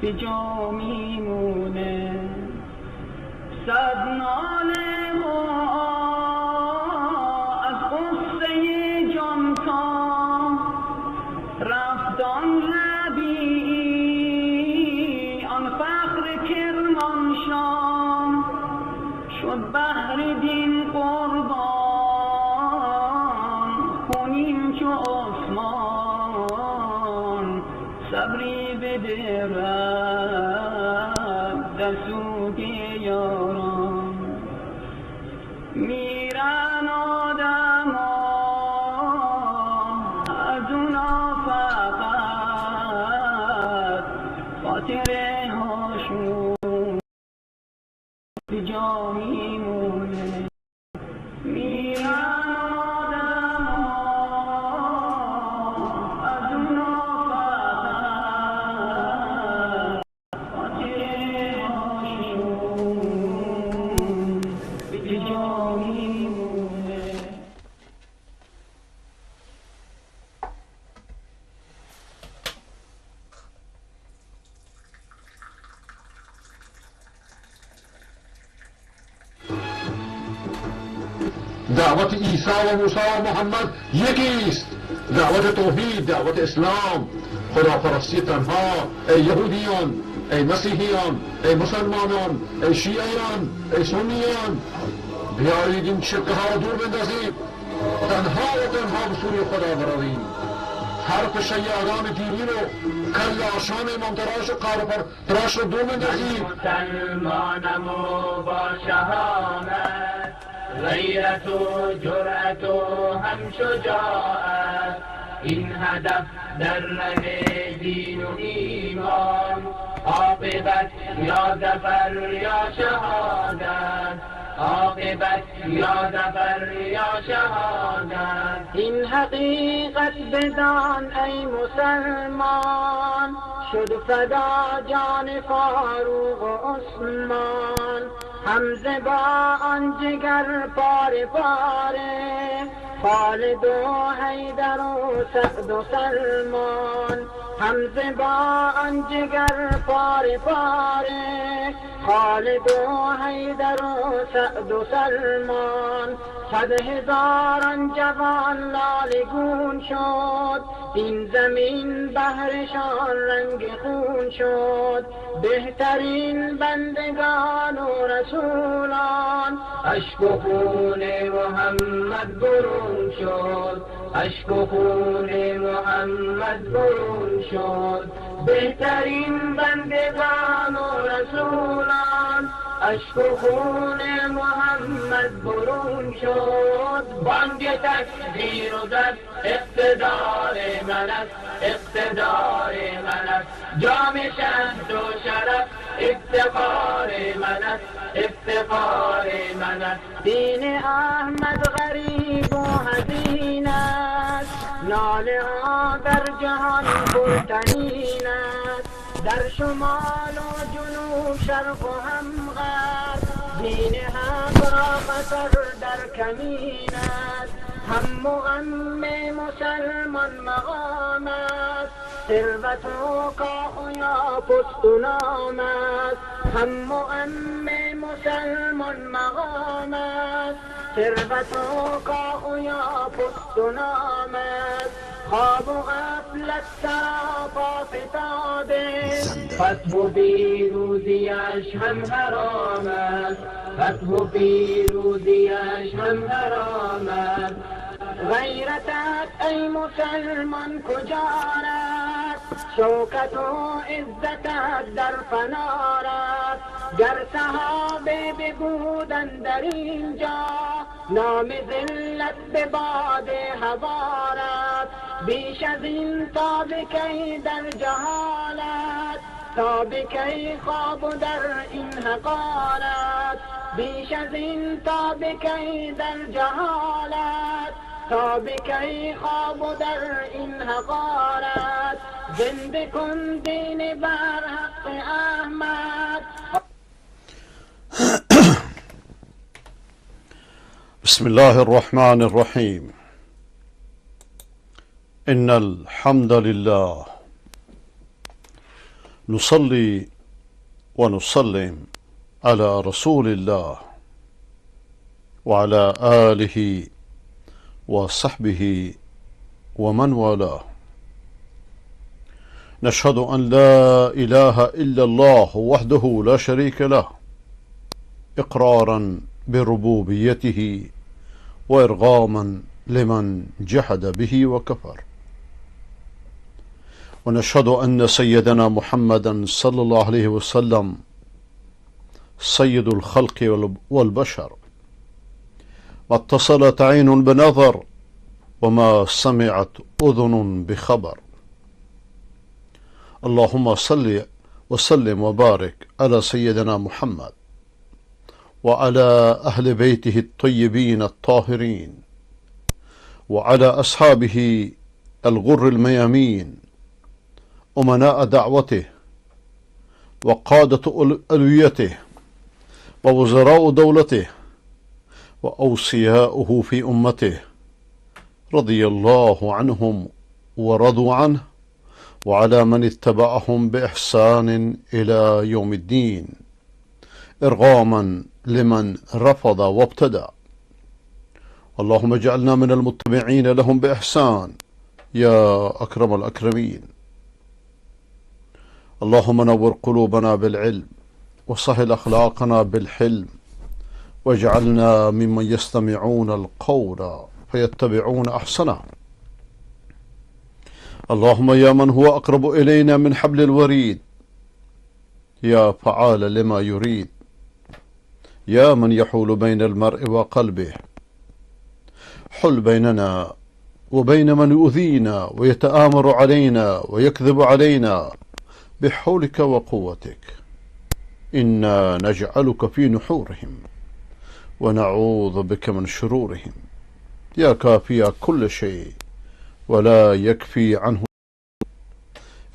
به جا میمونه. صد ناله از غصه جانتا رفت آن ربیعی آن فخر کرمانشاه، شد بهر دین قربان خونین چو عثمان. صبری بده رب در سوگ یاران، میرن آدم از اونا فقط خاطره هاشون به جا میمونه. میرن آدم از اونا فقط خاطره هاشون به جا میمونه. دعوت عیسی و موسی و محمد یکی است، دعوت توحید، دعوت اسلام، خداپرستی تنها. ای یهودیان، ای مسیحیان، ای مسلمانان، ای شیعیان، ای سنیان، بیایید این شرکه ها رو دور بندازیم، تنها و تنها به سوی خدا برویم. حرف شیادان دینی رو، کلاشان امامتراش و قارپرتراش رو دور بندازیم. مسلمانم و با شهامت، غیرت و جرأت و هم شجاعت، این هدف در ره دین و ایمان، عاقبت یا ظفر یا شهادت، عاقبت یا ظفر یا شهادت. این حقیقت بدان ای مسلمان، شد فدا جان فاروق و عثمان. حمزه با آن جگر پاره پاره، خالد و حیدر و سعد و سلمان. حمزه با آن جگر پاره پاره، خالد و حیدر و سعد و سلمان. 100,000 جوان لالگون شد، این زمین بهرشان رنگ خون شد. بهترین بندگان و رسولان، اشک و خون محمد برون شد، اشک و خون محمد برون شد. بهترین بندگان و رسولان، اشک و خون محمد برون شد. بانگ تکبیر و زد اقتدار من است، اقتدار من است. جام شهد و شرف افتخار من است، افتخار من است. دین احمد غریب و حزین است، ناله ها در جهان پرطنین است. در شمال و جنوب شرق و هم غرب، دین حق را خطر در کمین است. هم مغم مسلمان مقام است، ثروت و کاخ یا پست و نام است. هم مغم مسلمان مقام است، ثروت و کاخ یا پست و نام است. خواب و غفلت سراپا فتاده، فتح و پیروزیش هم حرام است، فتح و پیروزیش هم حرام است. غیرتت ای مسلمان کجا رفت، شوکت و عزتت در فنا رفت. گر صحابه ببودن در اینجا، نام ذلت به باد هوا رفت. بیش از این تا بکی در جهالت، تا بکی خواب در این حقارت. بیش از این تا بکی در جهالت، تا بکی خواب در این حقارت. زنده کن دین بر حق احمد. بسم الله الرحمن الرحیم. ان الحمد لله نصلي ونسلم على رسول الله وعلى آله وصحبه ومن والاه. نشهد أن لا إله إلا الله وحده لا شريك له إقرارا بربوبيته وإرغاما لمن جحد به وكفر. ونشهد أن سيدنا محمدا صلى الله عليه وسلم سيد الخلق والبشر، ما اتصلت عين بنظر وما سمعت أذن بخبر. اللهم صل وسلم وبارك على سيدنا محمد وعلى أهل بيته الطيبين الطاهرين وعلى أصحابه الغر الميامين أمناء دعوته وقادة ألويته ووزراء دولته وأوصياؤه في أمته، رضي الله عنهم ورضوا عنه، وعلى من اتبعهم بإحسان إلى يوم الدين، إرغاما لمن رفض وابتدع. اللهم اجعلنا من المتبعين لهم بإحسان يا أكرم الأكرمين. اللهم نور قلوبنا بالعلم وسهل أخلاقنا بالحلم، واجعلنا ممن يستمعون القول فيتبعون أحسنه. اللهم يا من هو أقرب إلينا من حبل الوريد، يا فعال لما يريد، يا من يحول بين المرء وقلبه، حل بيننا وبين من يؤذينا ويتآمر علينا ويكذب علينا بحولك وقوتك. إنا نجعلك في نحورهم ونعوذ بك من شرورهم، يا كافي كل شيء ولا يكفي عنه.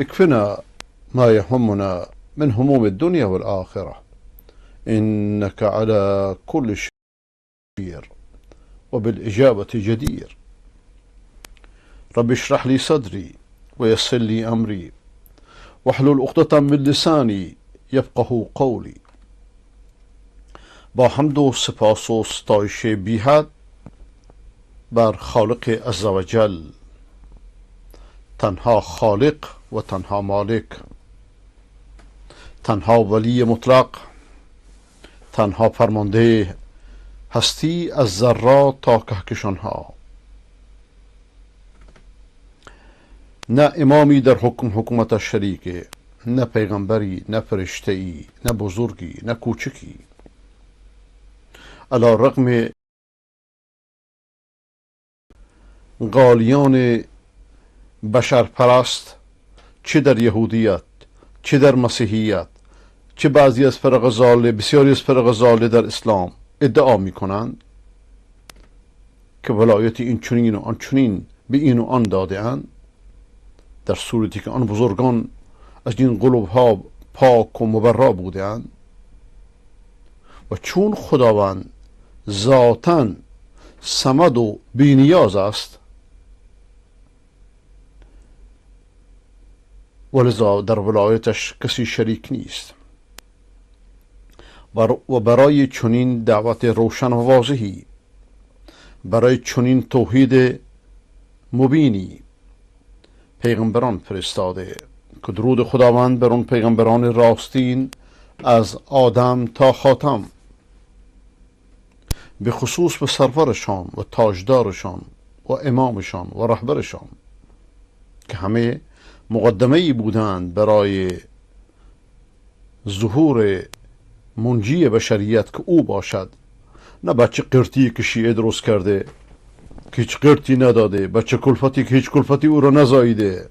اكفنا ما يهمنا من هموم الدنيا والآخرة، إنك على كل شيء قدير وبالإجابة جدير. رب اشرح لي صدري ويسر لي أمري واحلل عقدة من لسانی یفقهوا قولی. با حمد و سپاس و ستایش بی حد بر خالق عزوجل، تنها خالق و تنها مالک، تنها ولی مطلق، تنها فرمانده هستی از ذرات تا کهکشانها. نه امامی در حکومت شریکه، نه پیغمبری، نه فرشته‌ای، نه بزرگی، نه کوچکی. علی رغم غالیان بشرپرست، چه در یهودیت، چه در مسیحیت، چه بعضی از فرق ضاله، بسیاری از فرق ضاله در اسلام ادعا می کنند که ولایت این چنین و آن چنین به این و آن داده اند، در صورتی که آن بزرگان از این قلوب ها پاک و مبرا بودند. و چون خداوند ذاتاً صمد و بی‌نیاز است، ولذا در ولایتش کسی شریک نیست. و برای چنین دعوت روشن و واضحی، برای چنین توحید مبینی پیغمبران فرستاده که درود خداوند بر اون پیغمبران راستین از آدم تا خاتم، به خصوص به سرورشان و تاجدارشان و امامشان و رهبرشان که همه مقدمه‌ای بودند برای ظهور منجی بشریت که او باشد، نه بچه قرتی که شیعه درست کرده که هیچ قرتی نداده، بچه کلفتی که هیچ کلفتی او را نزاییده،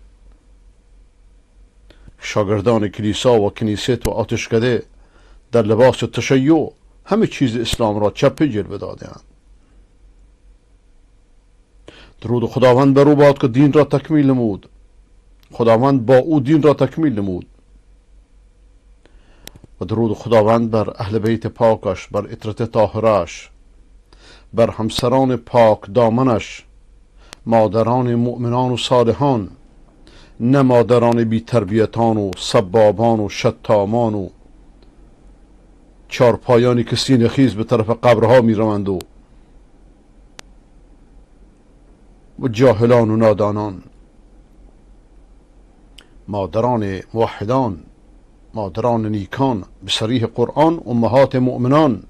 شاگردان کلیسا و کنیست و آتشکده در لباس تشیع همه چیز اسلام را چپه جلوه داده‌اند. درود خداوند بر او باد که دین را تکمیل نمود. خداوند با او دین را تکمیل نمود. و درود خداوند بر اهل بیت پاکش، بر عترت طاهرش، بر همسران پاک دامنش، مادران مؤمنان و صالحان، نه مادران بی تربیتان و سبابان و شتامان و چارپایانی که سینه خیز به طرف قبرها می روند و جاهلان و نادانان. مادران موحدان، مادران نیکان به صریح قرآن امهات مؤمنان.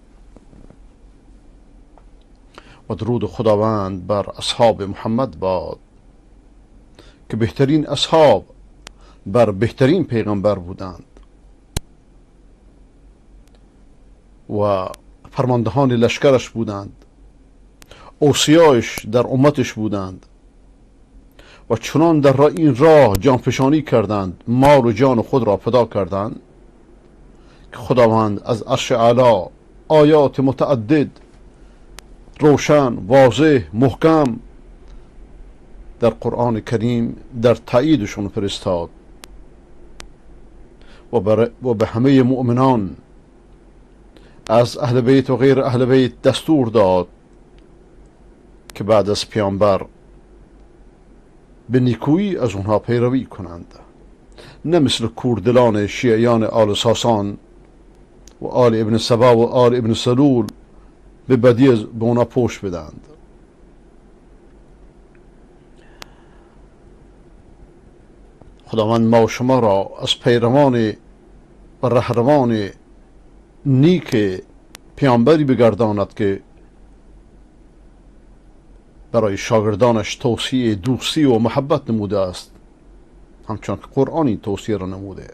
و درود خداوند بر اصحاب محمد باد که بهترین اصحاب بر بهترین پیغمبر بودند و فرماندهان لشکرش بودند، اوصیایش در امتش بودند و چنان در این راه جانفشانی کردند، مال و جان خود را فدا کردند که خداوند از عرش اعلی آیات متعدد روشن، واضح، محکم در قرآن کریم در تاییدشون فرستاد و به همه مؤمنان از اهل بیت و غیر اهل بیت دستور داد که بعد از پیامبر به نیکویی از اونها پیروی کنند، نه مثل کوردلان شیعیان آل ساسان و آل ابن سبا و آل ابن سلول به بدی به اونا پوش بدند. خداوند ما و شما را از پیروان و رهروان نیک پیامبری بگرداند که برای شاگردانش توصیه دوستی و محبت نموده است، همچون که قرآن این توصیه را نموده.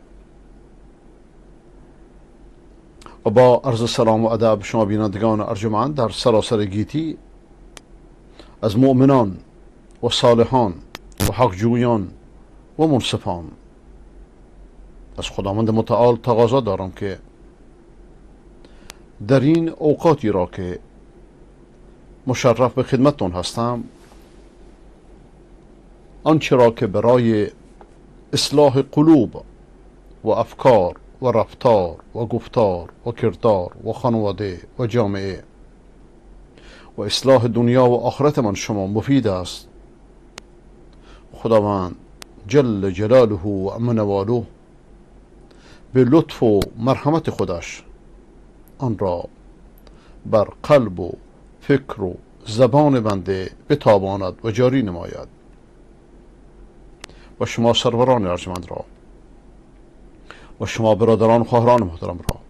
و با عرض سلام و ادب شما بینندگان ارجمند در سراسر گیتی از مؤمنان و صالحان و حقجویان و منصفان از خداوند متعال تقاضا دارم که در این اوقاتی را که مشرف به خدمتتون هستم، آنچه را که برای اصلاح قلوب و افکار و رفتار و گفتار و کردار و خانواده و جامعه و اصلاح دنیا و آخرت من شما مفید است، خداوند جل جلاله و منواله به لطف و مرحمت خودش آن را بر قلب و فکر و زبان بنده بتاباند و جاری نماید. و شما سروران ارجمند را و شما برادران و خواهران محترم را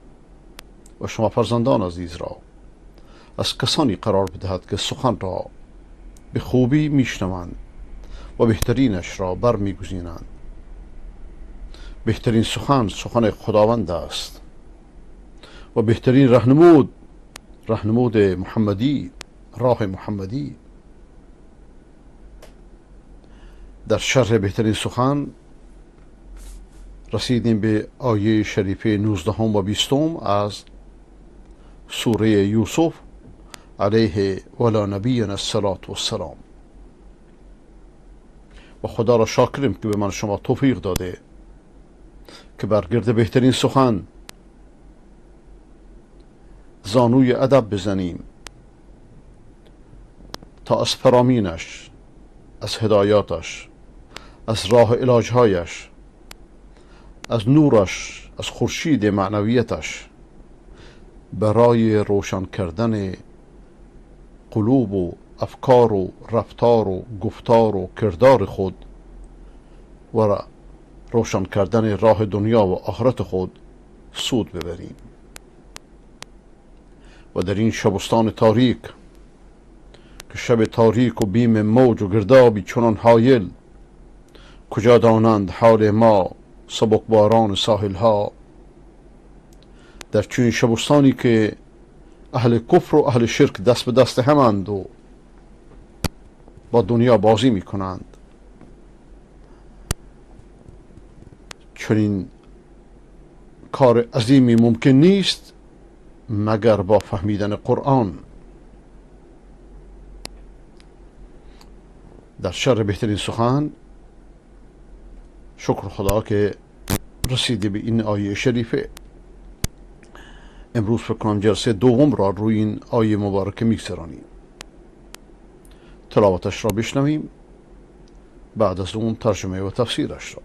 و شما فرزندان عزیز را از کسانی قرار بدهد که سخن را به خوبی میشنوند و بهترینش را برمیگزینند. بهترین سخن خداوند است و بهترین راهنمود محمدی، راه محمدی. در شرح بهترین سخن رسیدیم به آیه شریفه 19 و 20 از سوره یوسف علیه ولا نبینا الصلاة والسلام. و خدا را شاکریم که به من شما توفیق داده که برگرد بهترین سخن زانوی ادب بزنیم تا از فرامینش، از هدایاتش، از راه علاجهایش، از نورش، از خورشید معنویتش برای روشن کردن قلوب و افکار و رفتار و گفتار و کردار خود و روشن کردن راه دنیا و آخرت خود سود ببریم. و در این شبستان تاریک که شب تاریک و بیم موج و گردابی چنان حایل، کجا دانند حال ما سبکباران ساحل ها، در چنین شبستانی که اهل کفر و اهل شرک دست به دست همند و با دنیا بازی می کنند، چنین کار عظیمی ممکن نیست مگر با فهمیدن قرآن. در شرح بهترین سخن شکر خدا که رسیده به این آیه شریفه. امروز فکر کنم جلسه دوم را روی این آیه مبارکه میگذرانیم. تلاوتش را بشنویم بعد از اون ترجمه و تفسیرش را.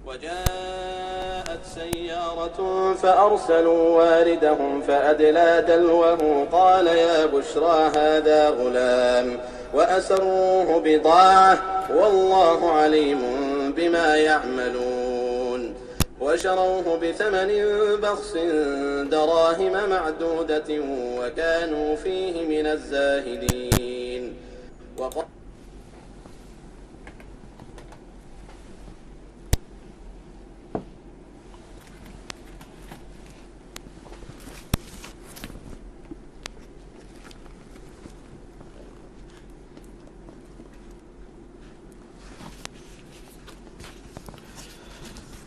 وجاءت سيارة فأرسلوا واردهم فأدلى دلوه قال يا بشرى هذا غلام وأسروه بضاعة والله عليم بما يعملون وشروه بثمن بخس دراهم معدودة وكانوا فيه من الزاهدين.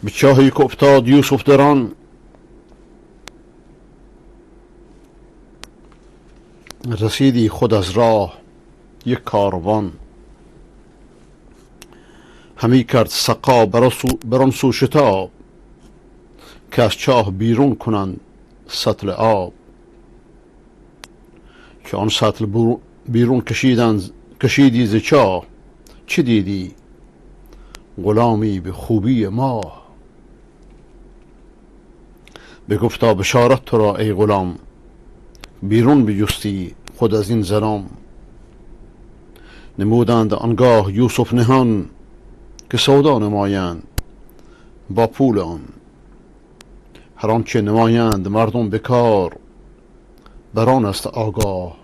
به چاهی که افتاد یوسف در آن، رسیدی خود از راه یک کاروان. همی کرد سقا بر آن سو شتاب، که از چاه بیرون کنند سطل آب. که آن سطل بیرون کشیدی ز چاه، چه دیدی غلامی به خوبی ماه. بگفتا بشارت تو را ای غلام، بیرون بجستی خود از این ظلام. نمودند آنگاه یوسف نهان، که سودا نمایند با پول آن. هر آنچه نمایند مردم بکار، بر آن است آگاه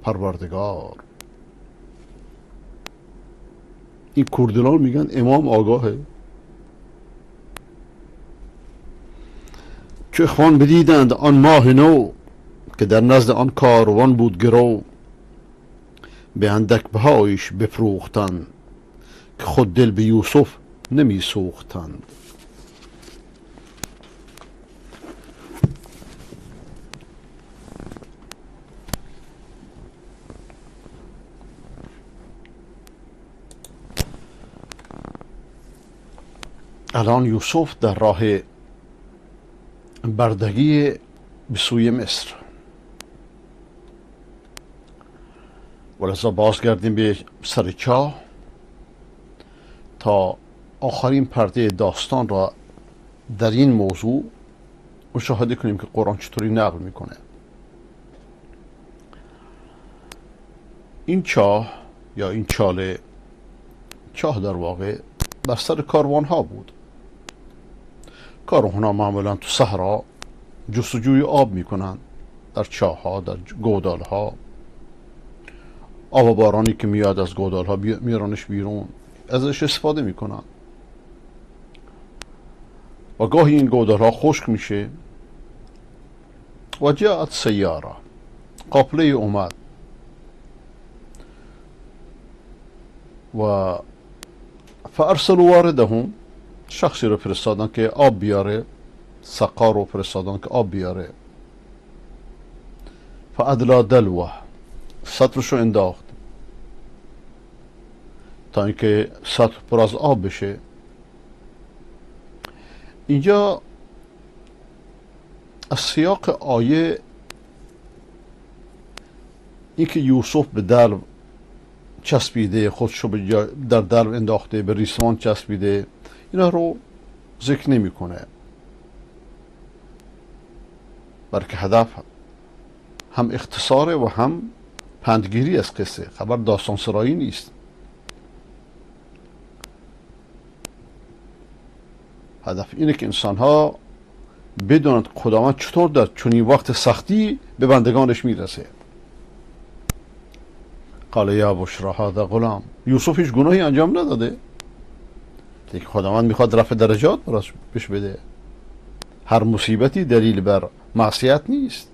پروردگار. این کردلان میگن امام آگاهه. چو اخوان بدیدند آن ماه نو، که در نزد آن کاروان بود گرو. به اندک بهایش بفروختند، که خود دل به یوسف نمی سوختند. الان یوسف در راه بردگی به سوی مصر. ولذا بازگردیم به سر چاه تا آخرین پرده داستان را در این موضوع مشاهده کنیم که قرآن چطوری نقل میکنه. این چاه یا این چاله، چاه در واقع بر سر کاروان ها بود. کاروان ها معمولا تو صحرا جستجوی آب میکنن، در چاه ها، در گودال ها. آب و بارانی که میاد از گودال ها میارنش بیرون، ازش استفاده میکنن. و گاهی این گودال ها خشک میشه. و جاءت سیاره، قافله اومد و فارسلوا واردهم، شخصی رو فرستادن که آب بیاره، سقا رو فرستادن که آب بیاره. فادلا دلوه، سطرش رو انداخت تا اینکه سطر پر از آب بشه. اینجا از سیاق آیه اینکه یوسف به دلو چسبیده، خودشو در دلو انداخته، به ریسمان چسبیده، اینا رو ذکر نمیکنه، بلکه هدف هم اختصاره و هم پندگیری از قصه. خبر داستان سرایی نیست. هدف اینه که انسان ها بدونند خداوند چطور در چنین وقت سختی به بندگانش میرسه. قال یا بشرا هذا غلام، یوسف هیچ گناهی انجام نداده، دیگه خداوند میخواد رفع درجات براش پیش بده. هر مصیبتی دلیل بر معصیت نیست.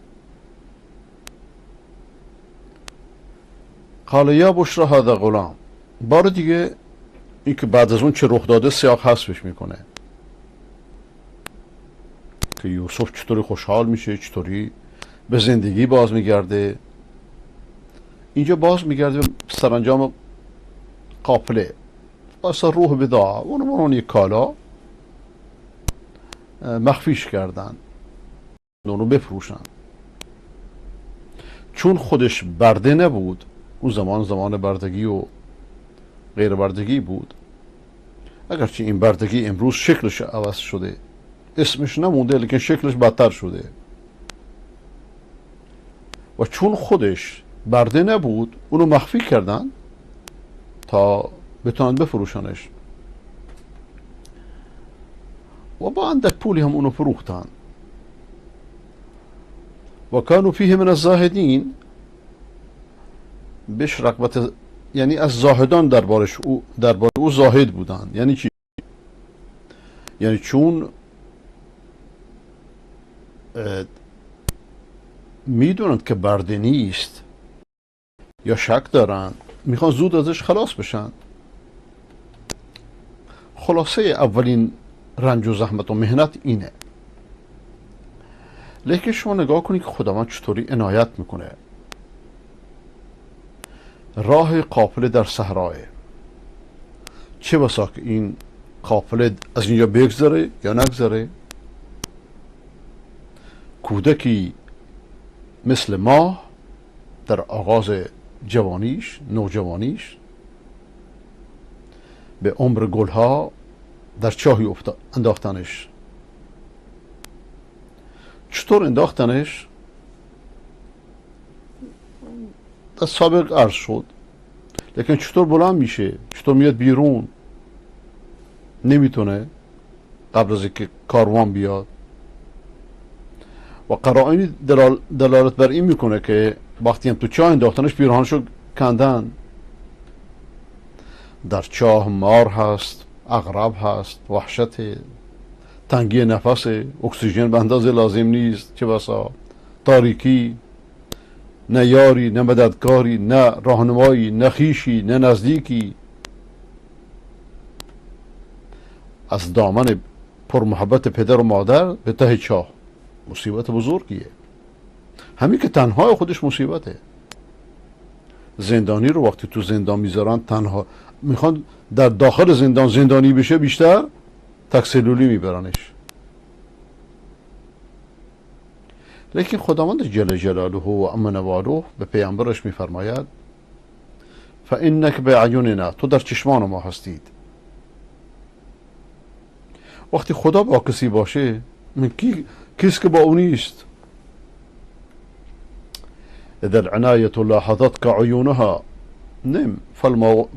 قال یا بشرا هذا غلام، بار دیگه این که بعد از اون چه رخ داده سیاق حذفش میکنه که یوسف چطوری خوشحال میشه، چطوری به زندگی باز میگرده. اینجا باز میگرده به سرانجام قافله اصلا روح بضاعه، اونو یک کالا مخفیش کردن اونو بفروشن. چون خودش برده نبود، اون زمان بردگی و غیر بردگی بود، اگرچه این بردگی امروز شکلش عوض شده، اسمش نمونده لیکن شکلش بدتر شده، و چون خودش برده نبود اونو مخفی کردن تا بتونن بفروشنش و با اندک پولی هم اونو فروختن. و کانو فیه من الزاهدین، بهش رغبت، یعنی از زاهدان درباره او زاهد بودن. یعنی چی؟ یعنی چون میدونند که برده نیست یا شک دارن، میخوان زود ازش خلاص بشن. خلاصه اولین رنج و زحمت و مهنت اینه. لیکن شما نگاه کنید که خداوند چطوری عنایت میکنه. راه قافله در صحراه، چه بسا که این قافله از اینجا بگذره یا نگذره. کودکی مثل ماه در آغاز جوانیش، نوجوانیش، به عمر گلها در چاهی انداختنش. چطور انداختنش؟ در سابق عرض شد. لیکن چطور بلند میشه؟ چطور میاد بیرون؟ نمیتونه قبل از اینکه کاروان بیاد. و قرائنی دلالت بر این میکنه که وقتی هم تو چاه انداختنش پیراهنشو کندن. در چاه مار هست، عقرب هست، وحشت، تنگی نفس، اکسیژن به اندازه لازم نیست، چه بسا تاریکی، نه یاری، نه مددکاری، نه راهنمایی، نه خویشی، نه نزدیکی. از دامن پر محبت پدر و مادر به ته چاه، مصیبت بزرگیه. همین که تنها خودش مصیبته. زندانی رو وقتی تو زندان میذارن، تنها میخوان در داخل زندان زندانی بشه، بیشتر تکسلولی میبرنش. لیکن خداوند جل جلاله و عم نواله به پیامبرش میفرماید فانک باعیننا، تو در چشمان ما هستید. وقتی خدا با کسی باشه، من کیست که با او نیست؟ اذا العنایة لاحظتك عیونها نم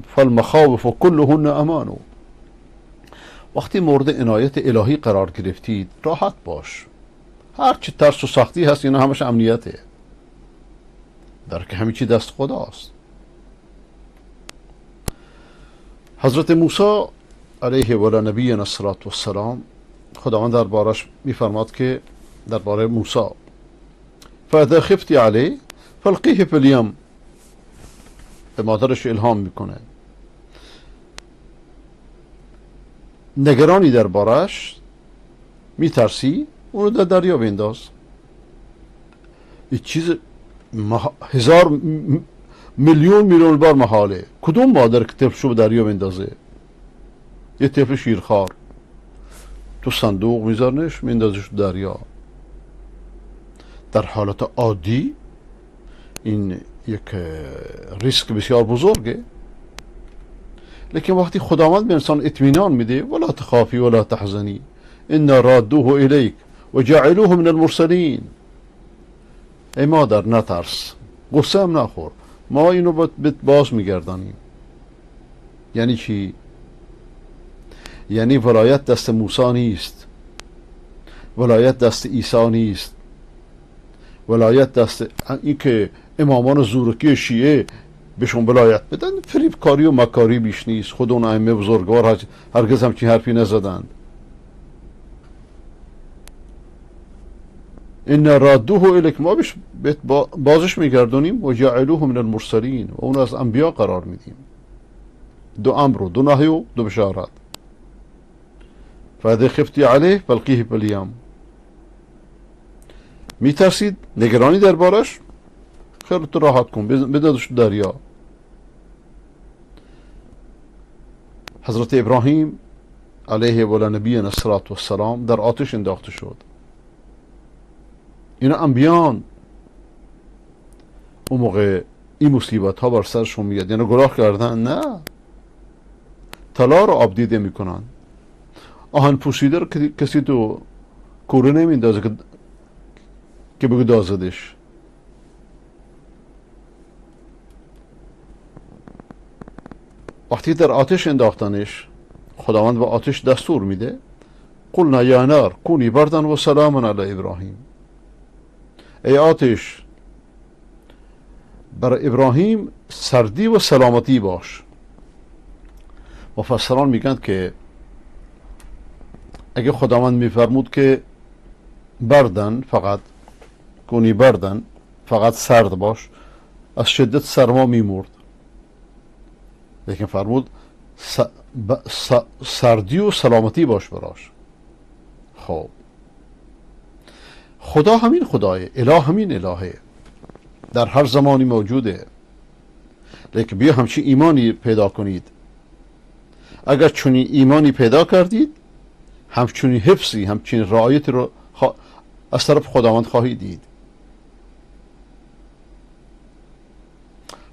فالمخاوف كلهن امان. وقتی مورد عنایت الهی قرار گرفتید راحت باش. هر چی ترس و سختی هست اینا همش امنیته، در که همه چی دست خداست. حضرت موسی علیه و نبینا الصلاة والسلام، خداوند دربارش میفرماد که درباره موسی فاذا خفتی علیه فالقیه فی الیم، به مادرش الهام میکنه. نگرانی دربارش، میترسی، اونو در دریا بنداز. این چیز هزار میلیون بار محاله. کدوم مادر که طفلشو به دریا بندازه؟ یه طفل شیرخوار تو صندوق میذارنش، میندازش دریا. در حالت عادی این یک ریسک بسیار بزرگه. لیکن وقتی خداوند به انسان اطمینان میده، ولا تخافی ولا تحزنی انا رادوه الیک و جعلوه من المرسلین. ای مادر نترس، غصه هم نخور، ما اینو باز میگردانیم. یعنی چی؟ یعنی ولایت دست موسی نیست، ولایت دست عیسی نیست، ولایت دست این که امامان زورکی شیعه بهشون ولایت بدن. فریب کاری و مکاری بیش نیست. خود اون ائمه بزرگوار هرگز همچین حرفی نزدند. ان رادوه الیک، ما بازش میگردونیم و جعلوه من المرسلین، و اون از انبیا قرار میدیم. دو امر و دو نهی و دو بشارت. فاذا خفتی علیه فالقیه فی الیم، میترسید، نگرانی دربارش، خیلی تو راحت کن، بدادش دریا. حضرت ابراهیم علیه و نبی السلام در آتش انداخته شد. اینا انبیان اون موقع این مصیبت ها بر سرشون میاد، یعنی گناه کردن؟ نه، طلا رو آب دیده میکنن. آهن پوشیده رو کسی تو کوره نمیندازه که بگو دازدش. وقتی در آتش انداختنش، خداوند به آتش دستور میده قلنا یا نار کونی بردن و سلاما علی ابراهیم. ای آتش بر ابراهیم سردی و سلامتی باش. مفسران میگن که اگه خداوند میفرمود که بردن، فقط کونی بردن، فقط سرد باش، از شدت سرما میمرد. لیکن فرمود سردی و سلامتی باش براش. خب خدا همین خدایه، اله همین الهه، در هر زمانی موجوده. لیکن بیا همچین ایمانی پیدا کنید. اگر چنین ایمانی پیدا کردید، همچنین حفظی، همچنین رعایت رو از طرف خداوند خواهید دید.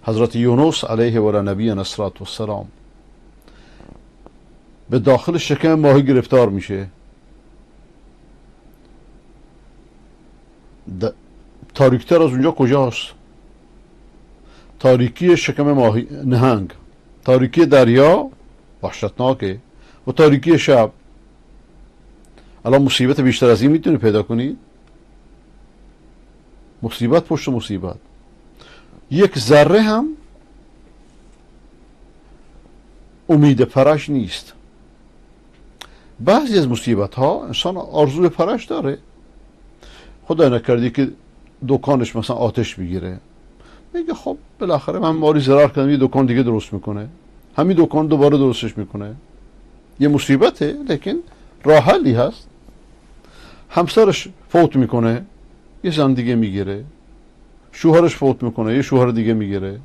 حضرت یونس علیه و نبی السلام به داخل شکم ماهی گرفتار میشه. تاریکتر از اونجا کجاست؟ تاریکی شکم ماهی نهنگ، تاریکی دریا وحشتناکه، و تاریکی شب. الان مصیبت بیشتر از این میتونی پیدا کنید؟ مصیبت پشت مصیبت. یک ذره هم امید پرش نیست. بعضی از مصیبت ها انسان آرزوی پرش داره. خدا نکردی که دکانش مثلا آتش بگیره، میگه خب بالاخره من مالی ضرر کردم، یه دکان دیگه درست میکنه، همین دکان دوباره درستش میکنه. یه مصیبته لیکن راه حلی هست. همسرش فوت میکنه، یه زن دیگه میگیره. شوهرش فوت میکنه، یه شوهر دیگه میگیره.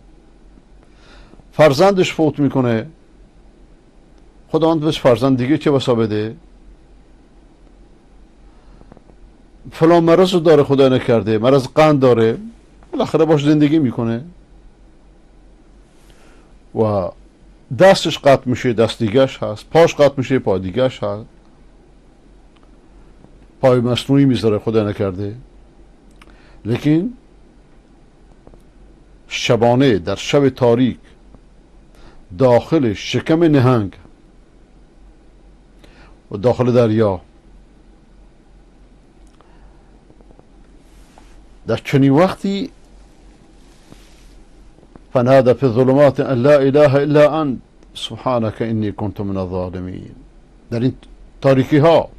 فرزندش فوت میکنه، خداوند بهش فرزند دیگه چه بسا بده. فلان مرض رو داره، خدا نکرده مرض قند داره، بالاخره باش زندگی میکنه. و دستش قطع میشه، دست دیگهش هست. پاش قطع میشه، پا دیگهش هست. پای مصنوعی میذاره، خدا نکرده. لیکن شبانه در شب تاریک داخل شکم نهنگ و داخل دریا، در چنین وقتی فنادى في الظلمات ان لا اله الا انت سبحانك اني كنت من الظالمين. در این تاریکی ها،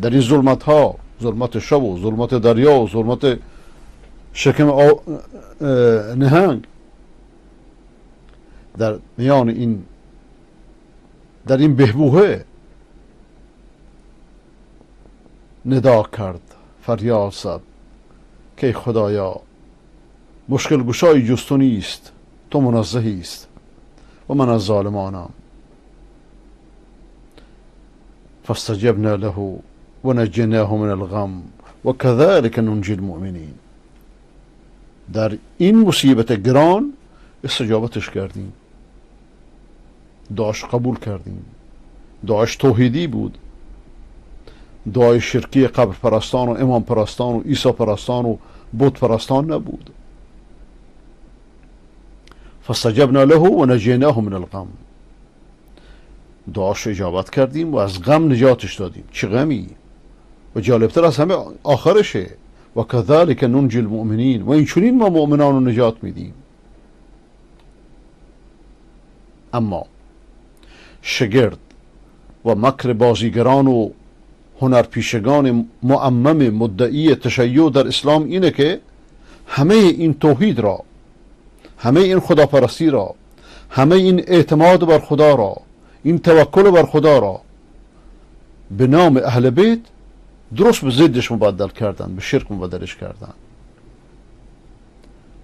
در این ظلمت ها، ظلمت شب و ظلمت دریا و ظلمت شکم نهنگ، در میان این، در این بهبوهه ندا کرد، فریاد زد که خدایا مشکل گشای جز تو نیست، تو منزهی است و من از ظالمانم. فاستجبنا له و نجیناه من الغم و كذلك ننجی المؤمنین. در این مصیبت گران استجابتش کردیم، دعاش قبول کردیم. دعاش توحیدی بود، دعای شرکی قبر پرستان و امام پرستان و عیسی پرستان و بت پرستان نبود. فاستجبنا له و نجیناه من الغم. دعاش اجابت کردیم و از غم نجاتش دادیم. چه غمی؟ و جالبتر از همه آخرشه، و كذلك ننجی المؤمنین، و این چنین ما مؤمنان رو نجات میدیم. اما شگرد و مکر بازیگران و هنرپیشگان معمم مدعی تشیع در اسلام اینه که همه این توحید را، همه این خداپرستی را، همه این اعتماد بر خدا را، این توکل بر خدا را به نام اهل بیت درست به ضدش مبدل کردن، به شرک مبدلش کردن.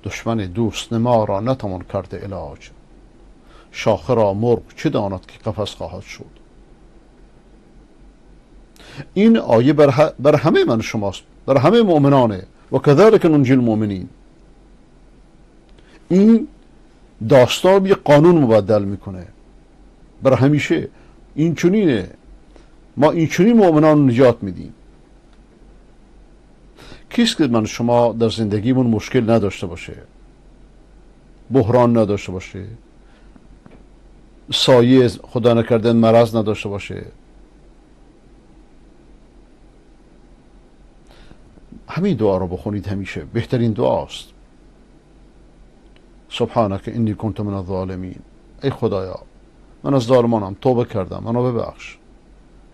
دشمن دوست نما را نتوان کرده علاج، شاخه را مرغ چه داند که قفس خواهد شد. این آیه بر همه من شماست، بر همه مؤمنانه. و کذالک ننجی المؤمنین. این داستان یه قانون مبدل میکنه بر همیشه. این چنینه، ما این چنین مؤمنان نجات میدیم. کیست که من شما در زندگیمون مشکل نداشته باشه، بحران نداشته باشه، سایه خدا نکرده مرض نداشته باشه، همین دعا رو بخونید، همیشه بهترین دعاست. سبحانك انی کنت من الظالمین. ای خدایا من از ظالمانم، توبه کردم، منو ببخش.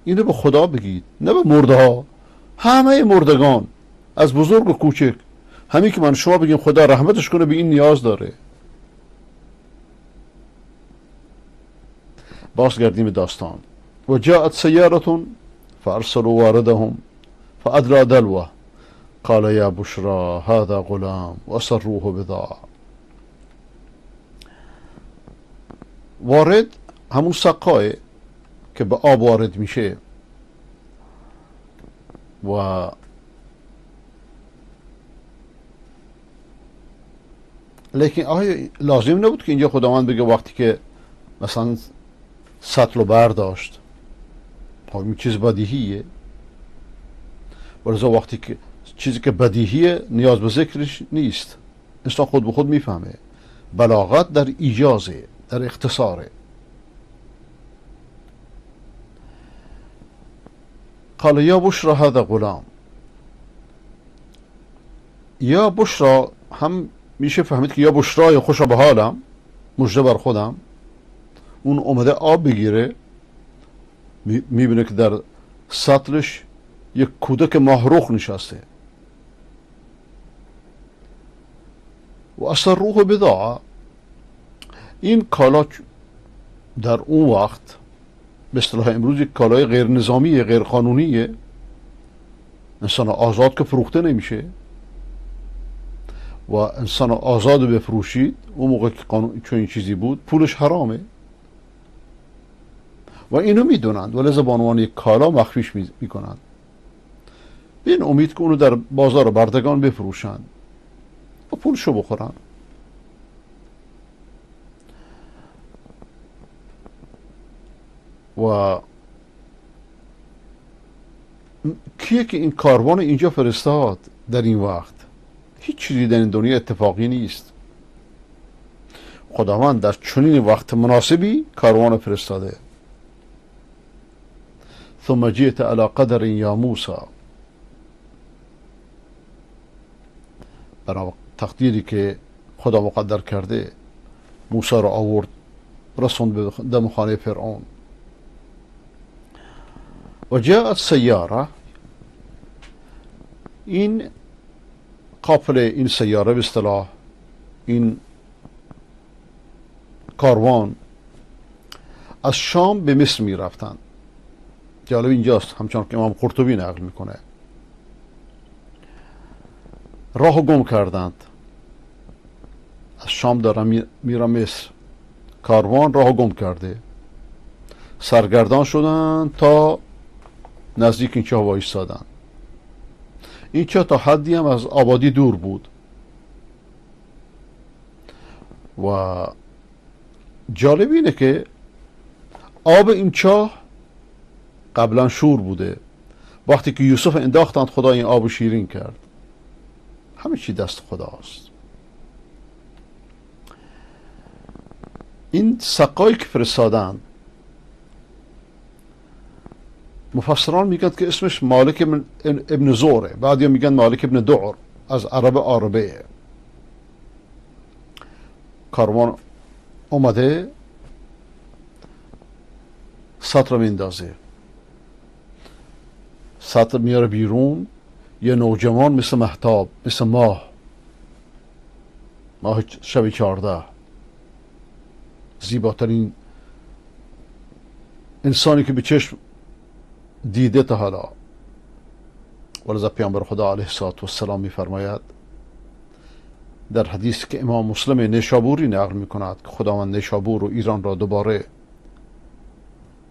اینو به خدا بگید، نه به مرده ها. همه مردگان از بزرگ و کوچک، همین که من شما بگیم خدا رحمتش کنه، به این نیاز داره. باز گردیم داستان. و جاءت سیارة فارسلوا واردهم فادلى دلوه قال یا بشرا هذا غلام واسروه بضاعة. وارد همون سقای که به آب وارد میشه و لیکن آیا لازم نبود که اینجا خداوند بگه وقتی که مثلا سطل رو برداشت؟ این چیز بدیهیه. ولذا وقتی که چیزی که بدیهیه نیاز به ذکرش نیست، انسان خود به خود میفهمه. بلاغت در ایجازه، در اختصاره. قال یا بشرا هذا غلام. یا بشرا هم میشه فهمید که یا بشرا یا خوشا به حالم، مژده بر خودم. اون اومده آب بگیره، میبینه که در سطلش یک کودک ماهروخ نشسته. و اسروه بضاعة. این کالا در اون وقت به اصطلاح امروز یک کالای غیر نظامی، غیر قانونیه. انسان آزاد که فروخته نمیشه و انسان آزاد بفروشید اون موقع که قانون چون این چیزی بود پولش حرامه و اینو میدونند، ولی به عنوان یک کالا مخفیش میکنند. این امید که اونو در بازار بردگان بفروشند و پولشو بخورن. و کیه که این کاروان اینجا فرستاد در این وقت؟ هیچ چیزی در این دنیا اتفاقی نیست. خداوند در چنین وقت مناسبی کاروان فرستاده. ثم جئت على قدر یا موسی. برای تقدیری که خدا مقدر کرده موسی را آورد، رسوند به دم خانه فرعون. و جاءت سیاره. این قافله، این سیاره به اصطلاح این کاروان از شام به مصر می رفتن. جالب اینجاست، همچنان که امام قرطبی نقل میکنه، راه گم کردند. از شام دارن میرن مصر، کاروان راه گم کرده. سرگردان شدن تا نزدیک این چاه وایستادن. این چاه تا حدی هم از آبادی دور بود و جالب اینه که آب این چاه قبلا شور بوده. وقتی که یوسف انداختند خدا این آب شیرین کرد. همه چی دست خداست. این سقایی که فرستادند مفسران میگن که اسمش مالک ابن زوره، بعضیا میگن مالک ابن دعر، از عرب عربه. کاروان اومده سطر میندازه، سطر میاره بیرون. یه نوجوان مثل مهتاب، مثل ماه شب 14، زیباترین انسانی که به چشم دیده تا حالا. ولذا پیامبر خدا علیه الصلاة والسلام میفرماید در حدیث که امام مسلم نیشابوری نقل می کند که خداوند نیشابور و ایران را دوباره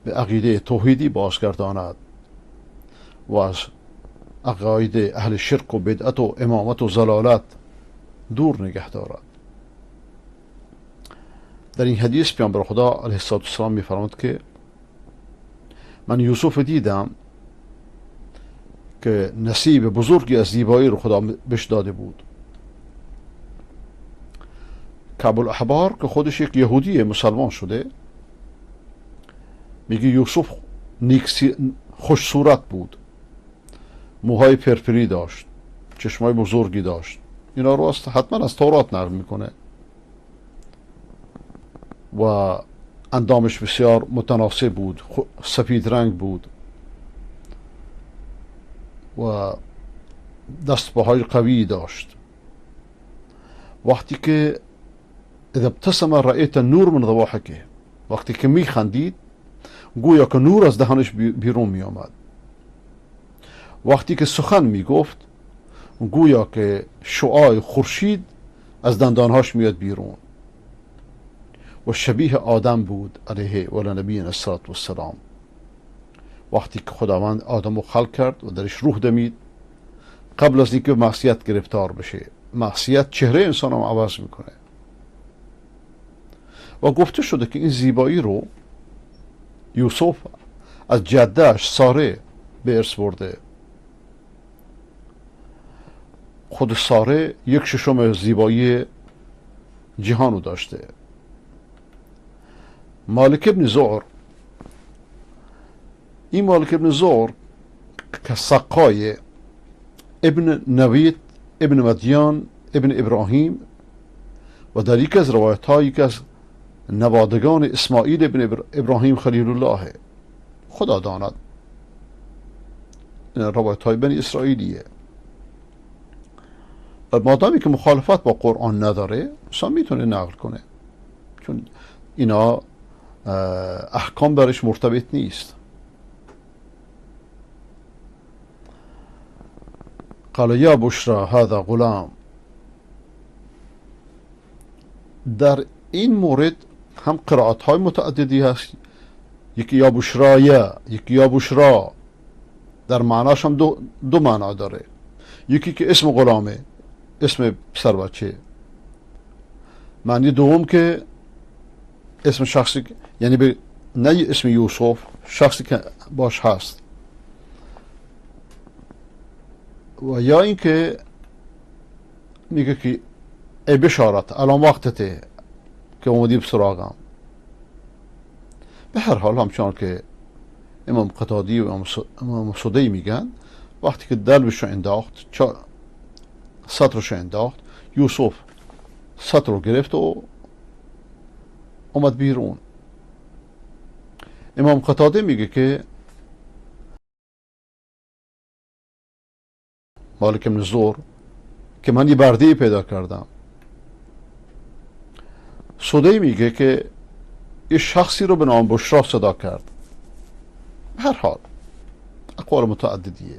به عقیده توحیدی بازگرداند و از عقاید اهل شرک و بدعت و امامت و ضلالت دور نگه دارد. در این حدیث پیامبر خدا علیه السلام می فرماید که من یوسف دیدم که نصیب بزرگی از زیبایی رو خدا بهش داده بود. کعب الاحبار که خودش یک یهودی مسلمان شده میگه یوسف خوش صورت بود، موهای پرپری داشت، چشمای بزرگی داشت. اینا رو حتما از تورات نقل میکنه و اندامش بسیار متناسب بود، سفید رنگ بود و دستپاهای قوی داشت. وقتی که اذا ابتسم رأيت النور من ضواحكه، وقتی که میخندید گویا که نور از دهانش بیرون می آمد. وقتی که سخن میگفت گویا که شعاع خورشید از دندانهاش میاد بیرون و شبیه آدم بود علیه و نبینا السلام. وقتی که خداوند آدم رو خلق کرد و درش روح دمید قبل از اینکه معصیت گرفتار بشه، معصیت چهره انسان رو عوض میکنه و گفته شده که این زیبایی رو یوسف از جدهش ساره به ارث برده. خود ساره 1/6 زیبایی جهان رو داشته. مالک ابن زعر، این مالک ابن زعر که سقای ابن نوید ابن مدیان ابن ابراهیم و در یک از روایت ها یک از نوادگان اسماعیل ابن ابراهیم خلیل الله، خدا داند روایت های بنی اسرائیلیه. و مادامی که مخالفت با قرآن نداره انسان میتونه نقل کنه، چون اینا احکام برش مرتبط نیست. قال یا بشرا هذا غلام. در این مورد هم قرائت های متعددی هست، یکی یا بشرایه، یکی یا بشرا، در معناش هم دو معنا داره. یکی که اسم غلامه، اسم پسر بچه، معنی دوم که اسم شخصی، یعنی نه اسم یوسف، شخصی که باش هست، و یا این که میگه که ای بشارت الان وقتته که اومدی بسراغم. به هر حال همچنان که امام قتادی و امام سدی میگن وقتی که دلبش رو انداخت، سطرش رو انداخت، یوسف سطر رو گرفت و اومد بیرون. امام قتاده میگه که مالک ابن زور که من یه برده پیدا کردم. سدی میگه که یه شخصی رو به نام بشرا صدا کرد. هر حال اقوال متعددیه.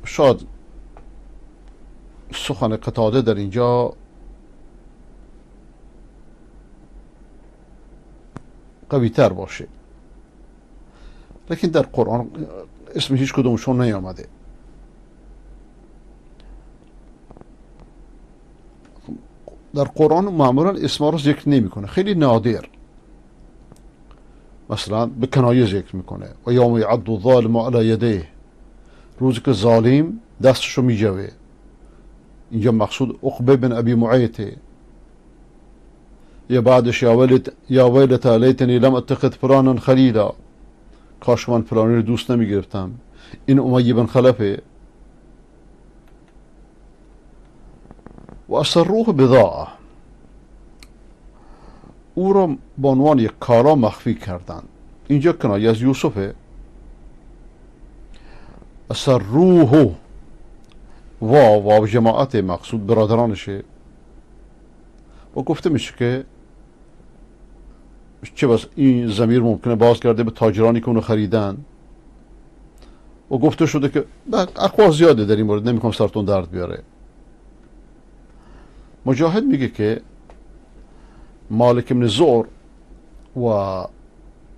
شاید سخن قتاده در اینجا قوی تر باشه، لیکن در قرآن اسم هیچ کدومشون نیامده. در قرآن معمولا اسما رو ذکر نمیکنه، خیلی نادر. مثلا به کنایه ذکر میکنه و یوم یعض الظالم علی یدیه، روزی که ظالم دستشو میجوه. اینجا مقصود عقبه بن ابی معیطه. یا بعدش یا ویلتا لیتنی لم اتخذ فلانا خلیلا، کاش من فلانی رو دوست نمیگرفتم. این امیه بن خلفه. و اسروه بضاعه، او را به عنوان یک کالا مخفی کردن. اینجا کنایه از یوسفه. اسروه واو جماعت مقصود برادرانشه و گفته میشه که چه بس این ضمیر ممکنه بازگرده به تاجرانی که اونو خریدن و گفته شده که اقوال زیاده در این مورد، نمیخوام سرتون درد بیاره. مجاهد میگه که مالک بن زور و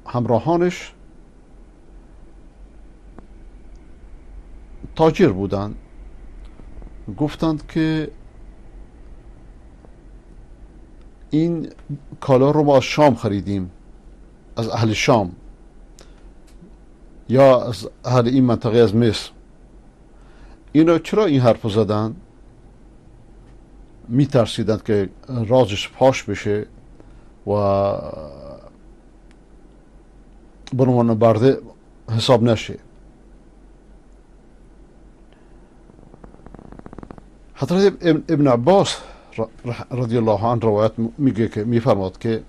همراهانش تاجر بودند. گفتند که این کالا رو ما از شام خریدیم، از اهل شام یا از اهل این منطقه از مصر. اینا چرا این حرف زدن؟ میترسیدند که رازش فاش بشه و به عنوان برده حساب نشه. حضرت ابن عباس رضی الله عنه روایت میگه که میفرماد که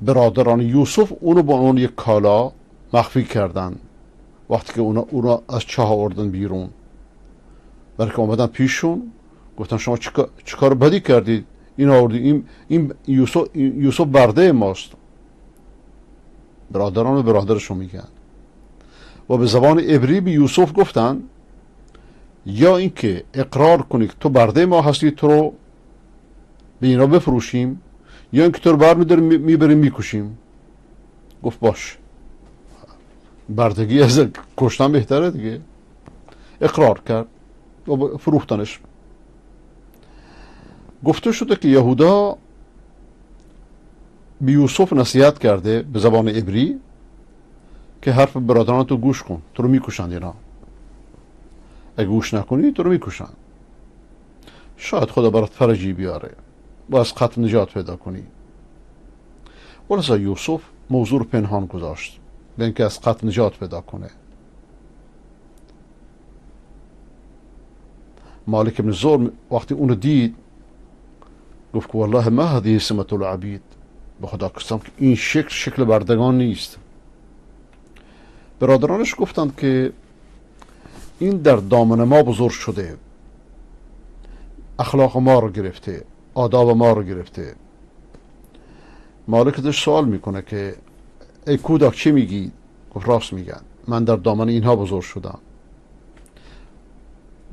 برادران یوسف اونو با اون یک کالا مخفی کردن. وقتی که اونا از چاه آوردن بیرون، برای که آمدن پیششون گفتن شما چیکار بدی کردید؟ این آوردی، این یوسف برده ماست. برادران و برادرشون میگن و به زبان عبری به یوسف گفتن یا اینکه اقرار کنی که تو برده ما هستی، تو رو به اینا بفروشیم، یا اینکه تو رو برمی‌داریم میبریم میکشیم. گفت باش، بردگی از کشتن بهتره دیگه. اقرار کرد و فروختنش. گفته شده که یهودا به یوسف نصیحت کرده به زبان عبری که حرف برادران تو گوش کن، تو رو میکشند اینا، اگه گوش نکنی تو رو میکشند. شاید خدا برات فرجی بیاره و از قتل نجات پیدا کنی. ولذا یوسف موضوع رو پنهان گذاشت به اینکه از قتل نجات پیدا کنه. مالک بن زور وقتی اونو دید گفت که والله ما هذه سمت العبید، به خدا قسم که این شکل بردگان نیست. برادرانش گفتند که این در دامن ما بزرگ شده، اخلاق ما رو گرفته، آداب ما رو گرفته. مالک ازش سوال میکنه که ای کودک چی میگی؟ گفت راست میگن، من در دامن اینها بزرگ شدم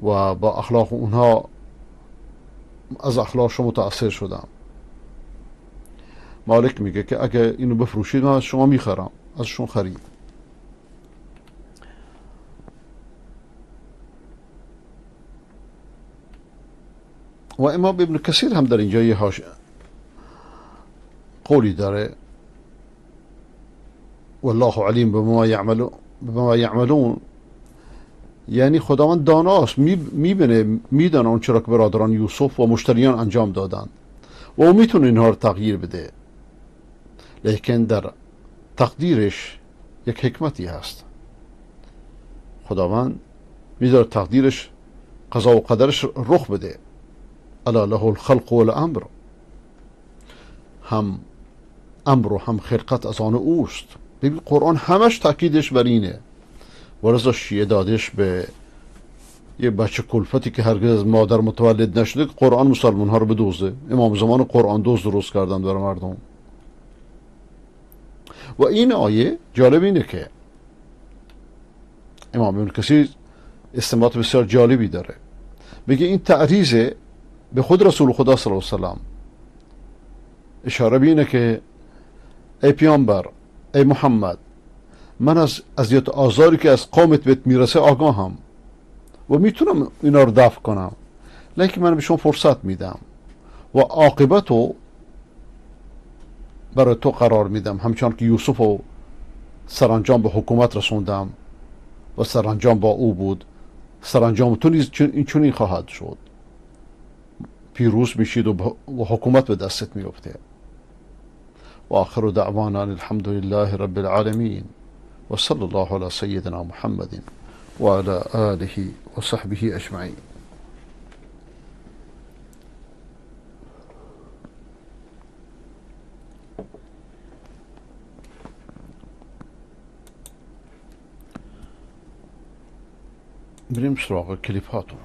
و با اخلاق اونها از اخلاقشون متأثر شدم. مالک میگه که اگه اینو بفروشید من از شما میخرم. ازشون خرید. و امام ابن کثیر هم در اینجا یه قولی داره والله علیم بما یعملون، یعنی خداوند داناست، میدانه اون چرا که برادران یوسف و مشتریان انجام دادن و او میتونه اینها رو تغییر بده، لیکن در تقدیرش یک حکمتی هست. خداوند میذاره تقدیرش، قضا و قدرش رخ بده. الا له الخلق والامر، هم امر و هم خلقت از آن اوست. ببین قرآن همش تاکیدش بر اینه. ولذا شیعه دادش به یه بچه کلفتی که هرگز از مادر متولد نشده قرآن مسلمان ها رو بدوزه. امام زمان قرآن دوز درست کردن برای مردم. و این آیه جالب اینه که امام ابن کثیر استنباط بسیار جالبی داره. بگه این تعریضه به خود رسول خدا صلی الله علیه و سلم. اشاره به اینه که ای پیامبر، ای محمد، من از اذیت آزاری که از قومت بهت میرسه آگاهم و میتونم اینا رو دفع کنم، لیکن من به شما فرصت میدم و عاقبت رو برای تو قرار میدم. همچنان که یوسف رو سرانجام به حکومت رسوندم و سرانجام با او بود، سرانجام تو نیز چنین خواهد شد. پیروز میشید و حکومت به دستت میفته. و آخر دعوانا الحمد لله رب العالمین و صلی الله علی سیدنا محمد و علی آله و صحبه اجمعین. بریم سراغ کلیپاتون.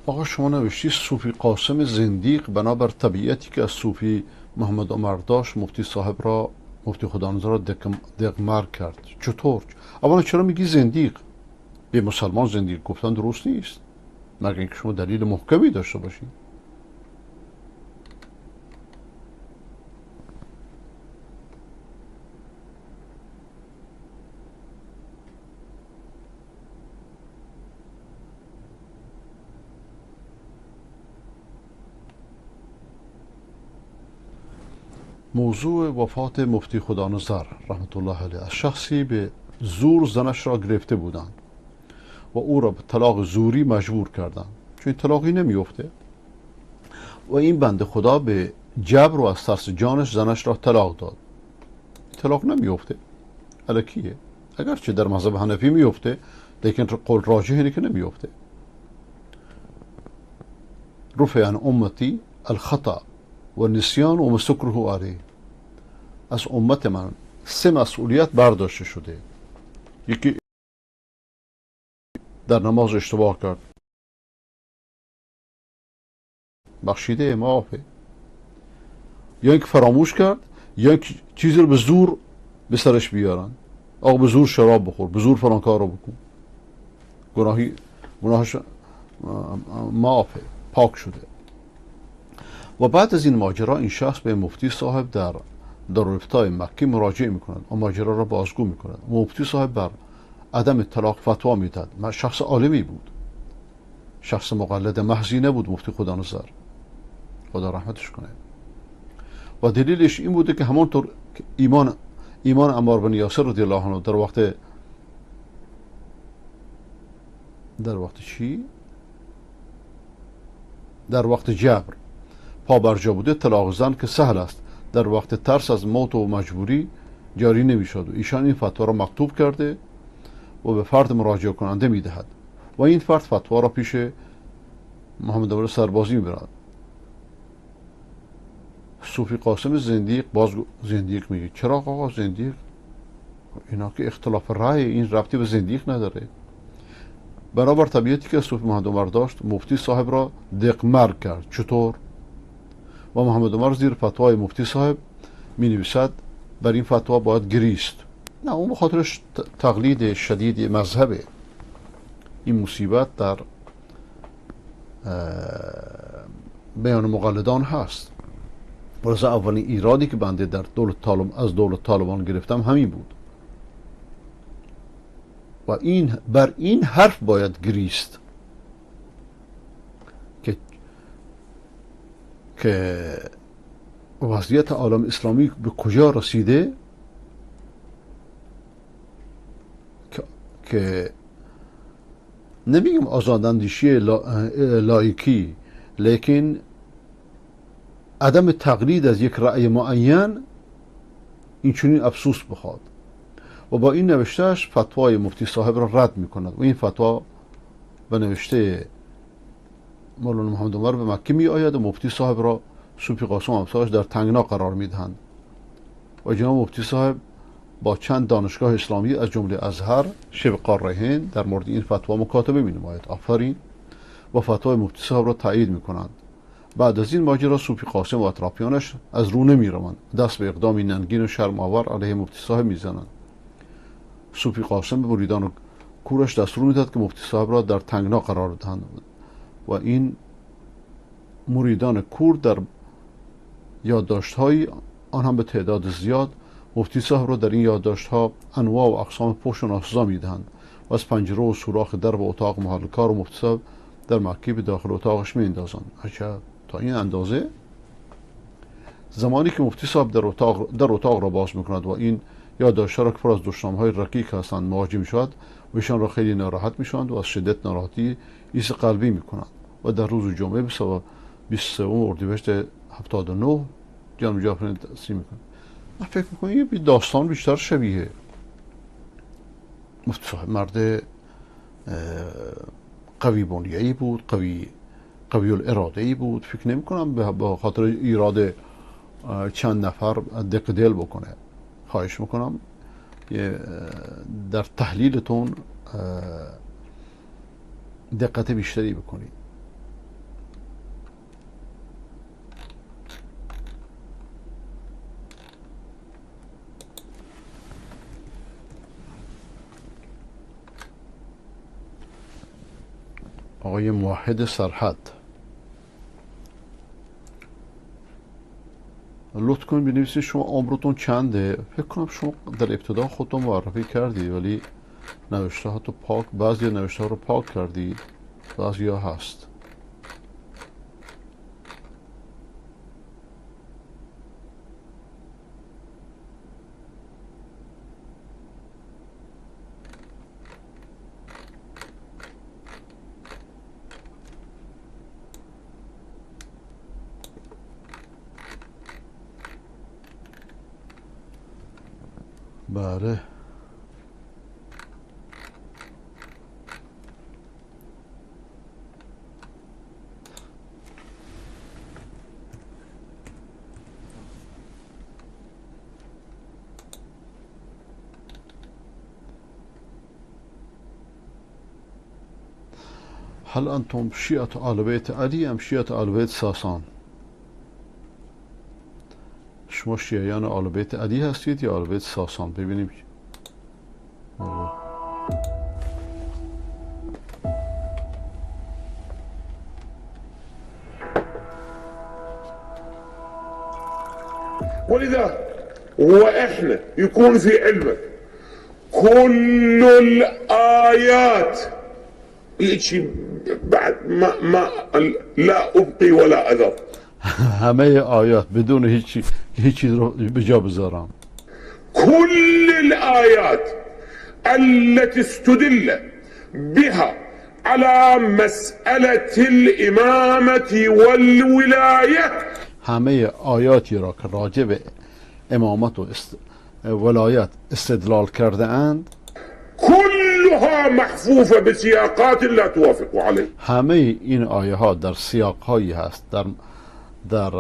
آقا شما نوشتی صوفی قاسم زندیق بنابر طبیعتی که از صوفی محمد عمر داشت مفتی صاحب را، مفتی خدانزار را دقمر کرد. چطور؟ اولا چرا میگی زندیق؟ به مسلمان زندیق گفتن درست نیست مگر اینکه شما دلیل محکمی داشته باشید. موضوع وفات مفتی خدانظر رحمت الله علیه از شخصی به زور زنش را گرفته بودند و او را به طلاق زوری مجبور کردند، چون طلاقی نمیفته و این بنده خدا به جبر و از ترس جانش زنش را طلاق داد. طلاق نمیفته، الکیه. اگرچه در مذهب حنفی میفته لیکن قول راجح اینه که نمیفته. رفع عن امتی الخطا و نسیان و مسکره علیه. از امت من 3 مسئولیت برداشته شده. یکی در نماز اشتباه کرد، بخشیده، معافه. یا اینکه فراموش کرد، یا اینکه چیزی رو به زور به سرش بیارن. آقا به زور شراب بخور، به زور فلان کار رو بکن، گناهش معافه، پاک شده. و بعد از این ماجرا این شخص به مفتی صاحب در دارالافتای مکی مراجعه میکند و ماجرا را بازگو میکند. مفتی صاحب بر عدم طلاق فتوا میداد. من شخص عالمی بود، شخص مقلد محضی نبود مفتی خدانظر، خدا رحمتش کنه. و دلیلش این بوده که همانطور که ایمان عمار بن یاسر رضی الله عنه در وقت چی؟ در وقت جبر پا برجا بوده، طلاق زن که سهل است در وقت ترس از موت و مجبوری جاری نمیشد و ایشان این فتوا را مکتوب کرده و به فرد مراجعه کننده میدهد و این فرد فتوا را پیش محمد عمر سربازی میبرد. صوفی قاسم زندیق باز زندیق میگه. چرا آقا زندیق؟ اینا که اختلاف رأی، این ربطی به زندیق نداره. بنابر طبیعتی که صوفی محمد عمر داشت مفتی صاحب را دقمر کرد. چطور؟ و محمد عمر زیر فتوای مفتی صاحب می نویسد بر این فتوا باید گریست. نه، اون بخاطرش تقلید شدید مذهبه. این مصیبت در بیان مقلدان هست. ولذا اولین ایرادی که بنده در از دولت طالبان گرفتم همین بود و بر این حرف باید گریست که وضعیت عالم اسلامی به کجا رسیده که نمیگم آزاداندیشی لایکی، لیکن عدم تقلید از یک رأی معین این چنین افسوس بخواد و با این نوشتهش فتوای مفتی صاحب را رد میکند و این فتوا به نوشته مولانا محمد عمر به مکه می آید و مفتی صاحب را صوفی قاسم امثالش در تنگنا قرار میدهند و جناب مفتی صاحب با چند دانشگاه اسلامی از جمله ازهر، شبه قاره هند در مورد این فتوا مکاتبه می نماید. آفرین. و فتوای مفتی صاحب را تایید می کنند. بعد از این ماجرا صوفی قاسم و اطرافیانش از رو نمی روند، دست به اقدامی ننگین و شرم آور علیه مفتی صاحب می زنند. صوفی قاسم به مریدان و کورش دستور میداد که مفتی صاحب را در تنگنا قرار دهند و این مریدان کور در یادداشت‌های آن هم به تعداد زیاد مفتی صاحب را در این یادداشت‌ها انواع و اقسام فحش و ناسزا میدهند و از پنجره و سوراخ در و اتاق محل کار و مفتی صاحب در مکه به داخل اتاقش میاندازند. عجب، تا این اندازه؟ زمانی که مفتی صاحب در اتاق را باز میکند و این یادداشت‌ها را که پر از دشنام‌های رقیق هستند مواجه میشود و ایشان را خیلی ناراحت میشوند و از شدت ناراحتی ایست قلبی میکنند و در روز جمعه 23 اردیبهشت 79 جناب جعفری تسلیم میکنند. من فکر میکنم یه داستان بیشتر شبیه. مفتی صاحب مرد قوی بنیه‌ای بود، قوی الاراده‌ای بود. فکر نمی‌کنم به خاطر ایراد چند نفر دق دل بکنه. خواهش میکنم در تحلیلتون دقت بیشتری بکنید. آقای موحد سرحد. لطف کنید بنویسید شما عمرتون چنده. فکر کنم شما در ابتدا خودتون معرفی کردی ولی نوشته ها تو پاک، بعضی نوشته ها رو پاک کردی، بعضی ها هست. بله هل أنتم شيعة آل بيت علي أم شيعة آل بيت ساسان؟ شما شیعیان آل بیت علی هستید یا آل بیت ساسان؟ ببینیم. ولذا وإحنا يكون في علمك كل الآيات هيك بعد ما لا أبقي ولا أذر همه آیات بدون هیچ چیز رو به جا بذارم. كل الآيات التي استدل بها على مسألة الإمامة والولاية، همه آیاتی را که راجع به امامت و ولایت استدلال کرده اند كلها محفوفة بسياقات لا توافق عليه. همه این آیه ها در سیاق هایی هست در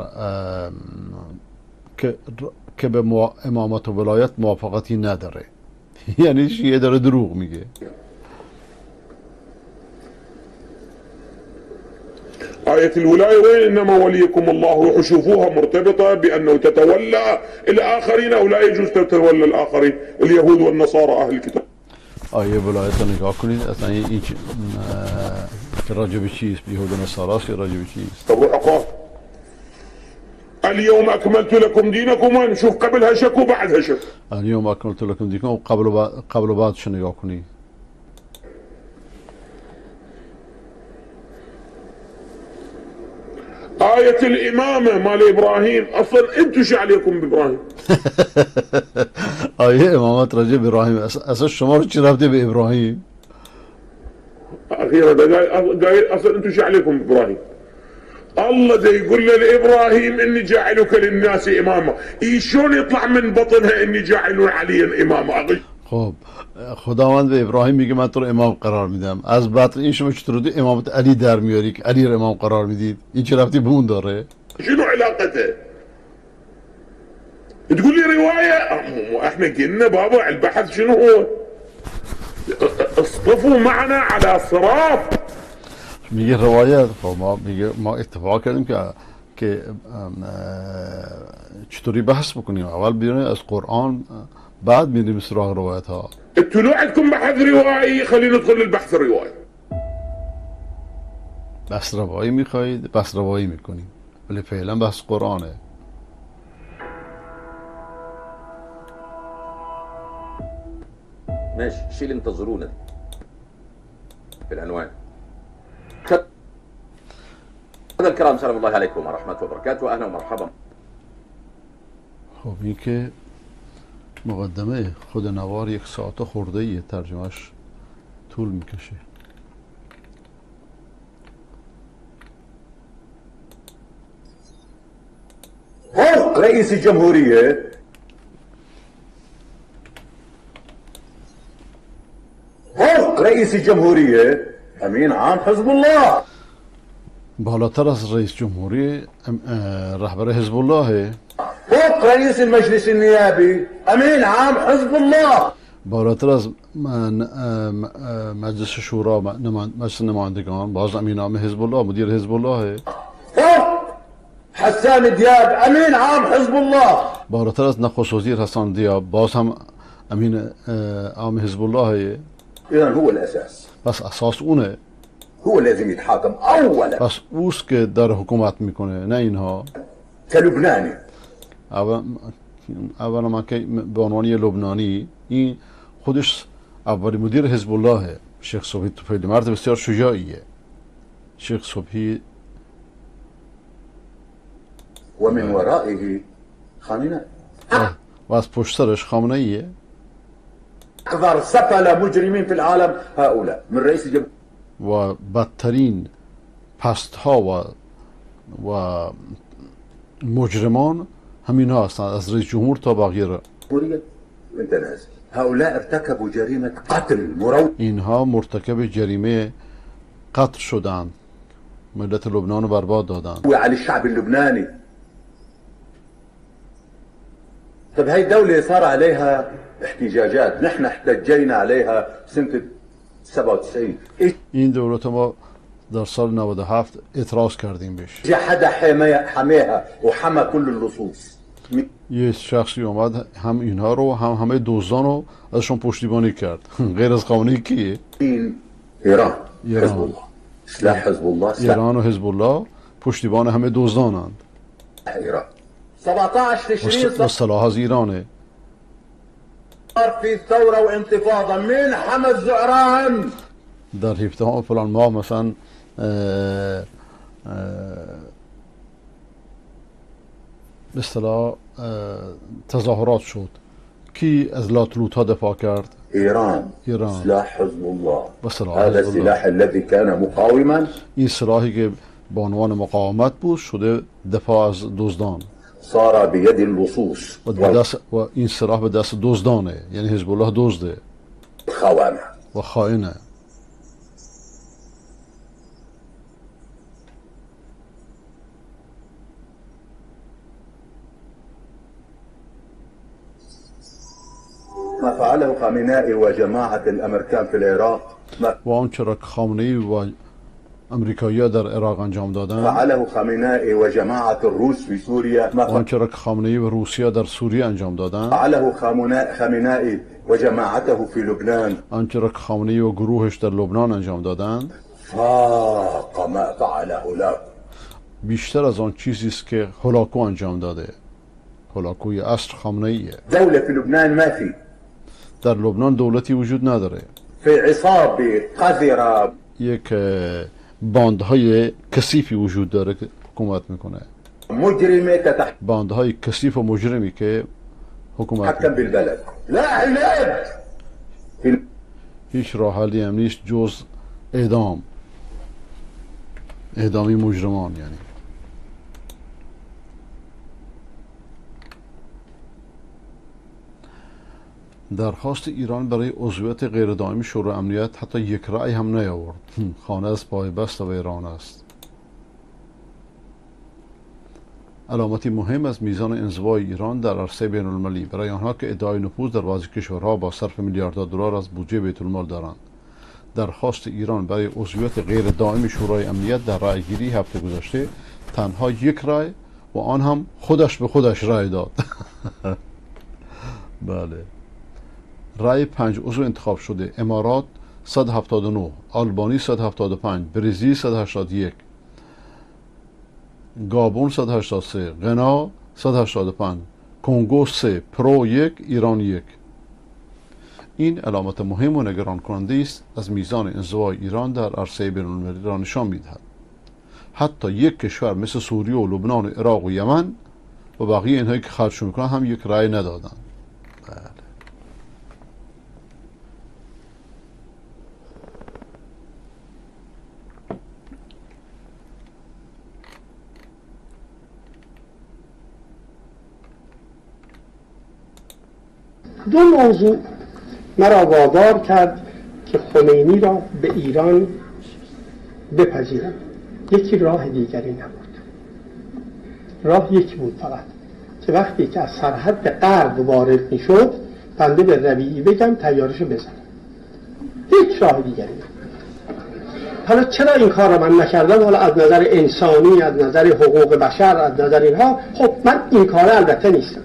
که به امامت و ولایت موافقتی نداره. یعنی شیعه داره دروغ میگه. آية الولاية وين؟ إنما وليكم الله، وشوفوها مرتبطة بأنه تتولى الآخرين أو لا يجوز تتولى الآخرين، اليهود والنصارى أهل الكتاب. آیه ولایت رو نگاه کنید، اصلا این راجع به چیست؟ یهود و نصاراست یا راجع به چیست؟ أبو عقاب اليوم أكملت لكم دينكم، وين؟ شوف قبلها شك وبعدها شك. اليوم أكملت لكم دينكم قبل و بعدش نگاه کنید. آية الإمامة مال إبراهيم أصلا أنتم شو عليكم بإبراهيم؟ آیه امامت راجع به ابراهیم، اصلا شما رو چی رفته به ابراهیم؟ أخيرا قايل أصلا أنتم شو عليكم بإبراهيم؟ الله ده يقول لإبراهيم إني جاعلك للناس إماما، شلون يطلع من بطنها إني جاعل عليا إماما؟ خب خداوند به ابراهیم میگه من تو رو امام قرار میدم، از بعد این شما چطور دو امامت علی در میاری که علی رو امام قرار میدید؟ این چه رفتی به اون داره؟ شنو علاقته؟ تقول لي رواية؟ احنا قلنا بابا البحث شنو هو؟ اصطفوا معنا على صراط. میگه روایت. خب ما اتفاق کردیم که چطوری بحث بکنیم، اول بیرون از قرآن بعد میریم سراغ روایت ها. انتوا لو عندكم بحث روائي خلينا ندخل البحث الروائي. بحث روایی میخواهید؟ بحث روایی میکنیم، ولی فعلا بحث قرآنه. ماشي الشيء اللي انتظرونا ده في العنوان. هذا الكرام سلام الله عليكم ورحمة وبركاته، أهلا ومرحبا. خب این که مقدمه خود نوار 1 ساعت خورده ایه، ترجمهش طول میکشه. رئيس الجمهورية رئيس الجمهورية أمين عام حزب الله. بالاتر از رئیس جمهوری رهبر حزب الله. فوق رئيس المجلس النيابي أمين عام حزب الله. بالاتر از مجلس شورا مجلس نمایندگان باز امین عام حزب الله، مدیر حزب الله. فوق حسان دياب أمين عام حزب الله. بالاتر از نخست وزیر حسان دیاب باز هم امین عام حزب الله. إذا هو الأساس. بس اساس اونه. هو لازم يتحاكم أولا پس اوست که داره حکومت میکنه نه اینها. كلبناني. اولا من که به عنوان یه لبنانی، این خودش اولی مدیر حزب الله شیخ صبحی توفیلی مرد بسیار شجاعیه. شیخ صبحی ومن ورائه خامنئي و از پشت سرش خامنه ایه. أكثر سفل مجرمين في العالم هؤلاء من رئيس و بدترین پست ها و مجرمان همین ها هستند، از رئیس جمهور تا بقیه. جمهورية وانت نازل. هؤلاء ارتكبوا جريمة قتل مروع اینها مرتکب جریمه قتل شدند، ملت لبنان رو برباد دادند. على الشعب اللبناني. طب هاي الدولة صار عليها احتجاجات، نحن احتجينا عليها سنة 97. این دولت ما در سال 97 اعتراض کردیم بهش. اجى حدا حماها وحمى كل اللصوص. یه شخصی اومد هم اینها رو هم همه دزدان رو ازشون پشتیبانی کرد. غیر از خامنه‌ای کیه؟ إيران. إيران. حزب الله. سلاح حزب الله. سلاح ایران و حزب الله پشتیبان همه دزدانند. إيران. 17 تشرين و سلاح از ایرانه. صار في ثورة وانتفاضة. من حمى الزعران؟ در 17 فلان ماه مثلا به اصطلاح تظاهرات شد. کی از لاطلوط ها دفاع کرد؟ إيران. إيران. سلاح حزب الله. وسلاح هذا حزب الله. السلاح الذي كان مقاوما این سلاحی که به عنوان مقاومت بود شده دفاع از دزدان صار بيد اللصوص و این سلاح به دست دزدانه، یعنی حزب الله دزده والخوانة. و خائنه. ما فعله خامنئي وجماعة الأمريكان في العراق و آنچه را خامنه‌ای و امریکایی‌ها در عراق انجام دادند، فعله خامنئي وجماعة الروس في سوريا و آنچه را خامنه‌ای و روسیه در سوریه انجام دادند، فعله خامنئي وجماعته في لبنان آنچه را خامنه‌ای و گروهش در لبنان انجام دادند، فاق ما فعله له. بیشتر از آن چیزی است که هولاکو انجام داده. هولاکوی اصل خامنه‌ایه. دولة في لبنان ما في. در لبنان دولتی وجود نداره. في عصابة قذرة. یک باندهای کثیفی وجود داره که حکومت میکنه. مجرمة باندهای کثیف و مجرمی که حکومت تتحكم میکنه. بالبلد. لا علاج. هیچ راه حلی هم نیست جز اعدامی مجرمان. یعنی درخواست ایران برای عضویت غیر دائمی شورای امنیت حتی یک رأی هم نیاورد. خانه از پای بست و ایران است. علامتی مهم از میزان انزوای ایران در عرصه بین المللی برای آنها که ادعای نفوذ در بعضی کشورها با صرف میلیاردها دلار از بودجه بیت المال دارند. درخواست ایران برای عضویت غیر دائمی شورای امنیت در رأیگیری هفته گذشته تنها یک رأی و آن هم خودش به خودش رأی داد. بله. رأی 5 عضو انتخاب شده: امارات 179، آلبانی 175، برزیل 181، گابون 183، غنا 185، کنگو 3، پرو 1، ایران 1. این علامت مهم و نگران کننده است از میزان انزوای ایران در عرصه بین المللی را نشان میدهد. حتی یک کشور مثل سوریه و لبنان و عراق و یمن و بقیه اینهایی که خرج میکنن هم یک رأی ندادند. بله. دو موضوع مرا وادار کرد که خمینی را به ایران بپذیرم. یکی راه دیگری نبود. راه یک بود فقط، که وقتی که از سرحد غرب وارد می شد بنده به ربیعی بگم طیارشو بزنم. هیچ راه دیگری نبود. حالا چرا این کار را من نکردم؟ حالا از نظر انسانی، از نظر حقوق بشر، از نظر اینها، خب من این کار البته نیستم،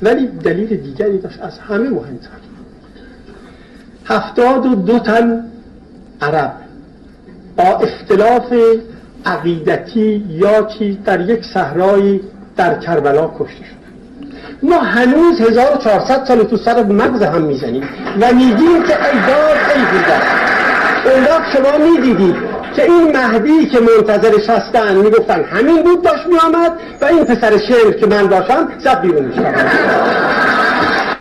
ولی دلیل دیگری داشت از همه مهمتر. 72 تن عرب با اختلاف عقیدتی یا چیز در یک صحرایی در کربلا کشته شد. ما هنوز 1400 سال تو سر مغز هم میزنیم و میگیم که ای داد ای بیداد. اون وقت شما میدیدید که این مهدی که منتظرش هستن میگفتن همین بود داشت میآمد و این پسر شعر که من داشتم زد بیرونش کرد.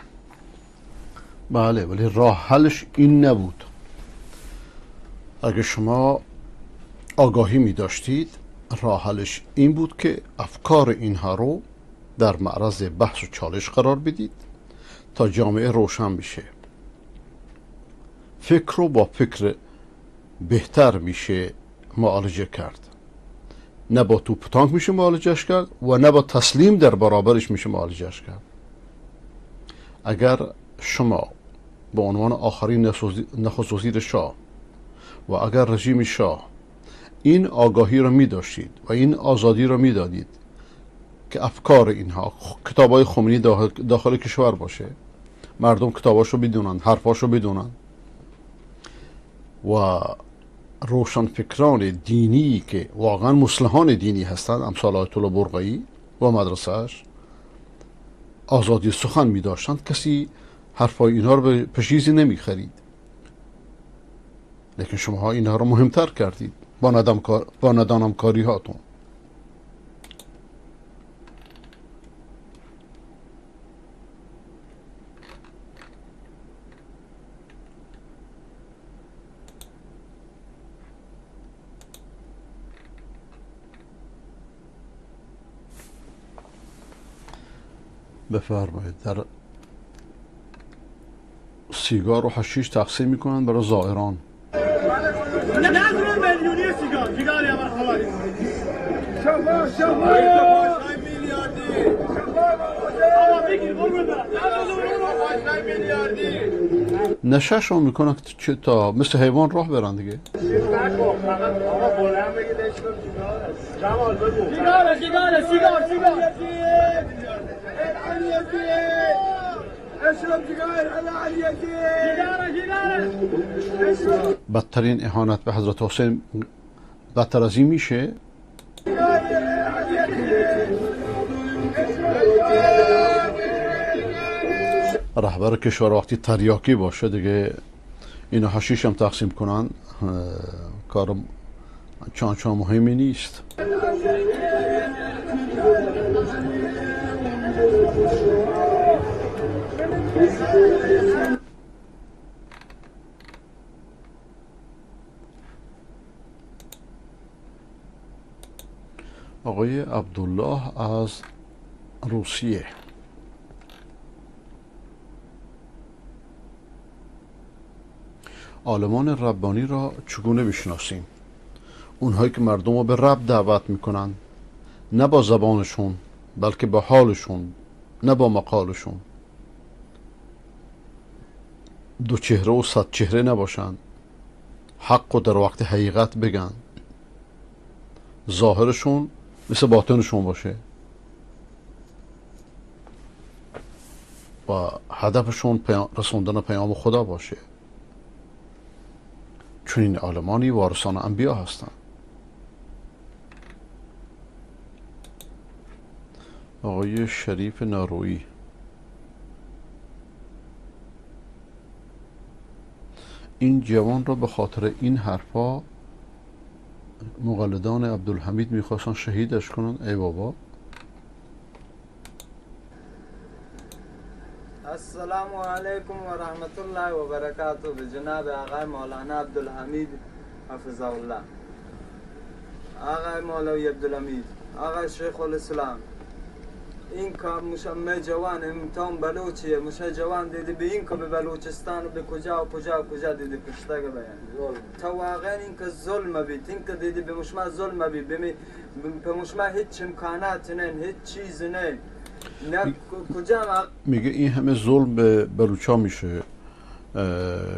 بله، ولی راه حلش این نبود. اگه شما آگاهی می داشتید راه حلش این بود که افکار اینها رو در معرض بحث و چالش قرار بدید تا جامعه روشن بشه. فکر رو با فکر بهتر میشه معالجه کرد، نه با توپ تانک میشه معالجهش کرد و نه با تسلیم در برابرش میشه معالجهش کرد. اگر شما به عنوان آخرین نخست وزیر شاه و اگر رژیم شاه این آگاهی رو می داشتید و این آزادی رو می دادید که افکار اینها کتابای خمینی داخل کشور باشه، مردم کتاباشو بدونن، حرفاشو بدونن و روشنفکران دینی که واقعا مصلحان دینی هستند امثال آیت الله برقعی و مدرسهش آزادی سخن می داشتند، کسی حرفای اینها رو به پشیزی نمی خرید. لیکن شما اینها رو مهمتر کردید با ندانم کاری هاتون. بفرمایید. در سیگار و حشیش تقسیم میکنن برای زائران. نشهش رو میکنن که تا مثل حیوان راه برن دیگه. بدترین اهانت به حضرت حسین بدتر از این میشه. رهبر کشور وقتی تریاکی باشه دیگه اینو حشیش هم تقسیم کنن کار چان مهمی نیست. آقای عبدالله از روسیه: عالمان ربانی را چگونه بشناسیم؟ اونهایی که مردم رو به رب دعوت میکنن، نه با زبانشون بلکه با حالشون، نه با مقالشون. دو چهره و صد چهره نباشن، حق و در وقت حقیقت بگن، ظاهرشون مثل باطنشون باشه و هدفشون رسوندن پیام خدا باشه، چون این عالمانی وارثان انبیا هستند. آقای شریف نارویی: این جوان را به خاطر این حرفا مقلدان عبدالحمید میخواستن شهیدش کنن. ای بابا. السلام علیکم و رحمت الله و برکاته. به جناب آقای مولانا عبدالحمید حفظه الله، آقای مولوی عبدالحمید، آقای شیخ الاسلام، این کار مشمه جوان امتحان بلوچیه، مشه جوان دیدی به این که به بلوچستان و به کجا و کجا و کجا دیدی کشته که بیان تا واقعا این که ظلم بید، این که دیدی به مشمه ظلم بید، به مشمه هیچ امکانات نین، هیچ چیز نین، نه کجا میگه این همه ظلم به بلوچا میشه،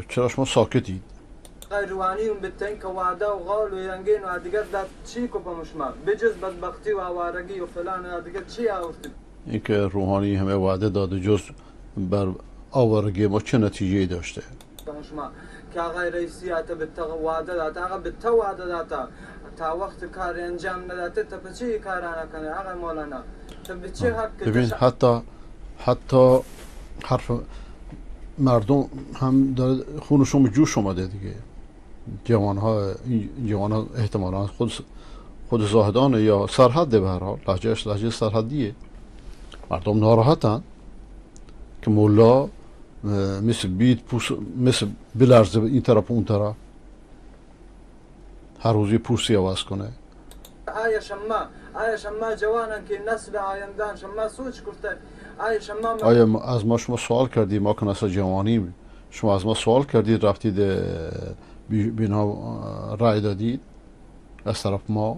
چرا شما ساکتید؟ روانی اون بتن که وعده و غال و رنگین و دیگر داد چی که بمشمه بجز بدبختی و آوارگی و فلان و دیگر چی آورد؟ این که روحانی همه وعده داده جز بر آوارگی ما چه نتیجه داشته؟ شما که آقای رئیسیات به تو وعده داد، آقا به تو وعده داد تا وقت کار انجام نداده تا به چه کار نکنه آقای مولانا؟ تا به چه حق؟ ببین حتی حرف مردم هم داره خونشون به جوش اومده دیگه. جوان ها احتمالا خود زاهدانه یا سرحده، به هر حال لهجه سرحدیه. مردم ناراحتن که مولا مثل بید مثل بلرزه این طرف اون طرف، هر روز یه پوستی عوض کنه. آیا شما جوانن که نسل آیندان شما سوچ کرده؟ آیا از ما شما سوال کردید؟ ما که نسل جوانیم، شما از ما سوال کردید رفتید بینا رای دادید از طرف ما؟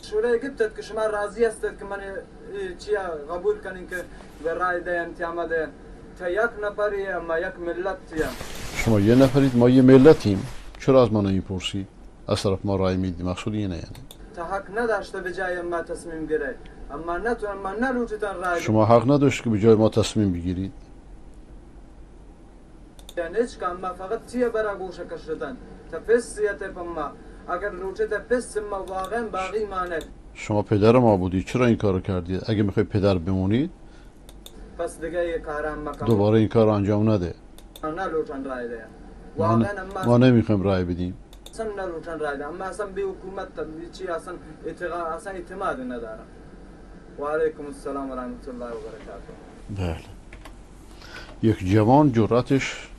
شورای گفتید که شما راضی هستید که من چیا قبول کنین که به رای دهیم که آمده تا یک نفری اما یک ملت تیم؟ شما یه نفرید، ما یه ملتیم، چرا از ما نمیپرسید؟ از طرف ما رای میدید، مقصود اینه یعنی تا حق نداشته به جای ما تصمیم گیره، اما نلوچتن رای. شما حق نداشت که به جای ما تصمیم بگیرید. یعنی هیچ که اما فقط تیه برا گوشه کشتن تا پس سیته پا ما، اگر لوچت پس ما واقعا باقی مانه. شما پدر ما بودید، چرا این کارو کردید؟ اگه میخوای پدر بمونید پس دیگه یه کارم مکمل دوباره این کار انجام نده. نلوچن رای ده ما نمیخوایم رای بدیم. اصلا نلوچن رای ده، اما اصلا به حکومت چی اصلا اعتماد ندارم. و علیکم السلام و رحمت الله و برکاته. بله، یک جوان جرأتش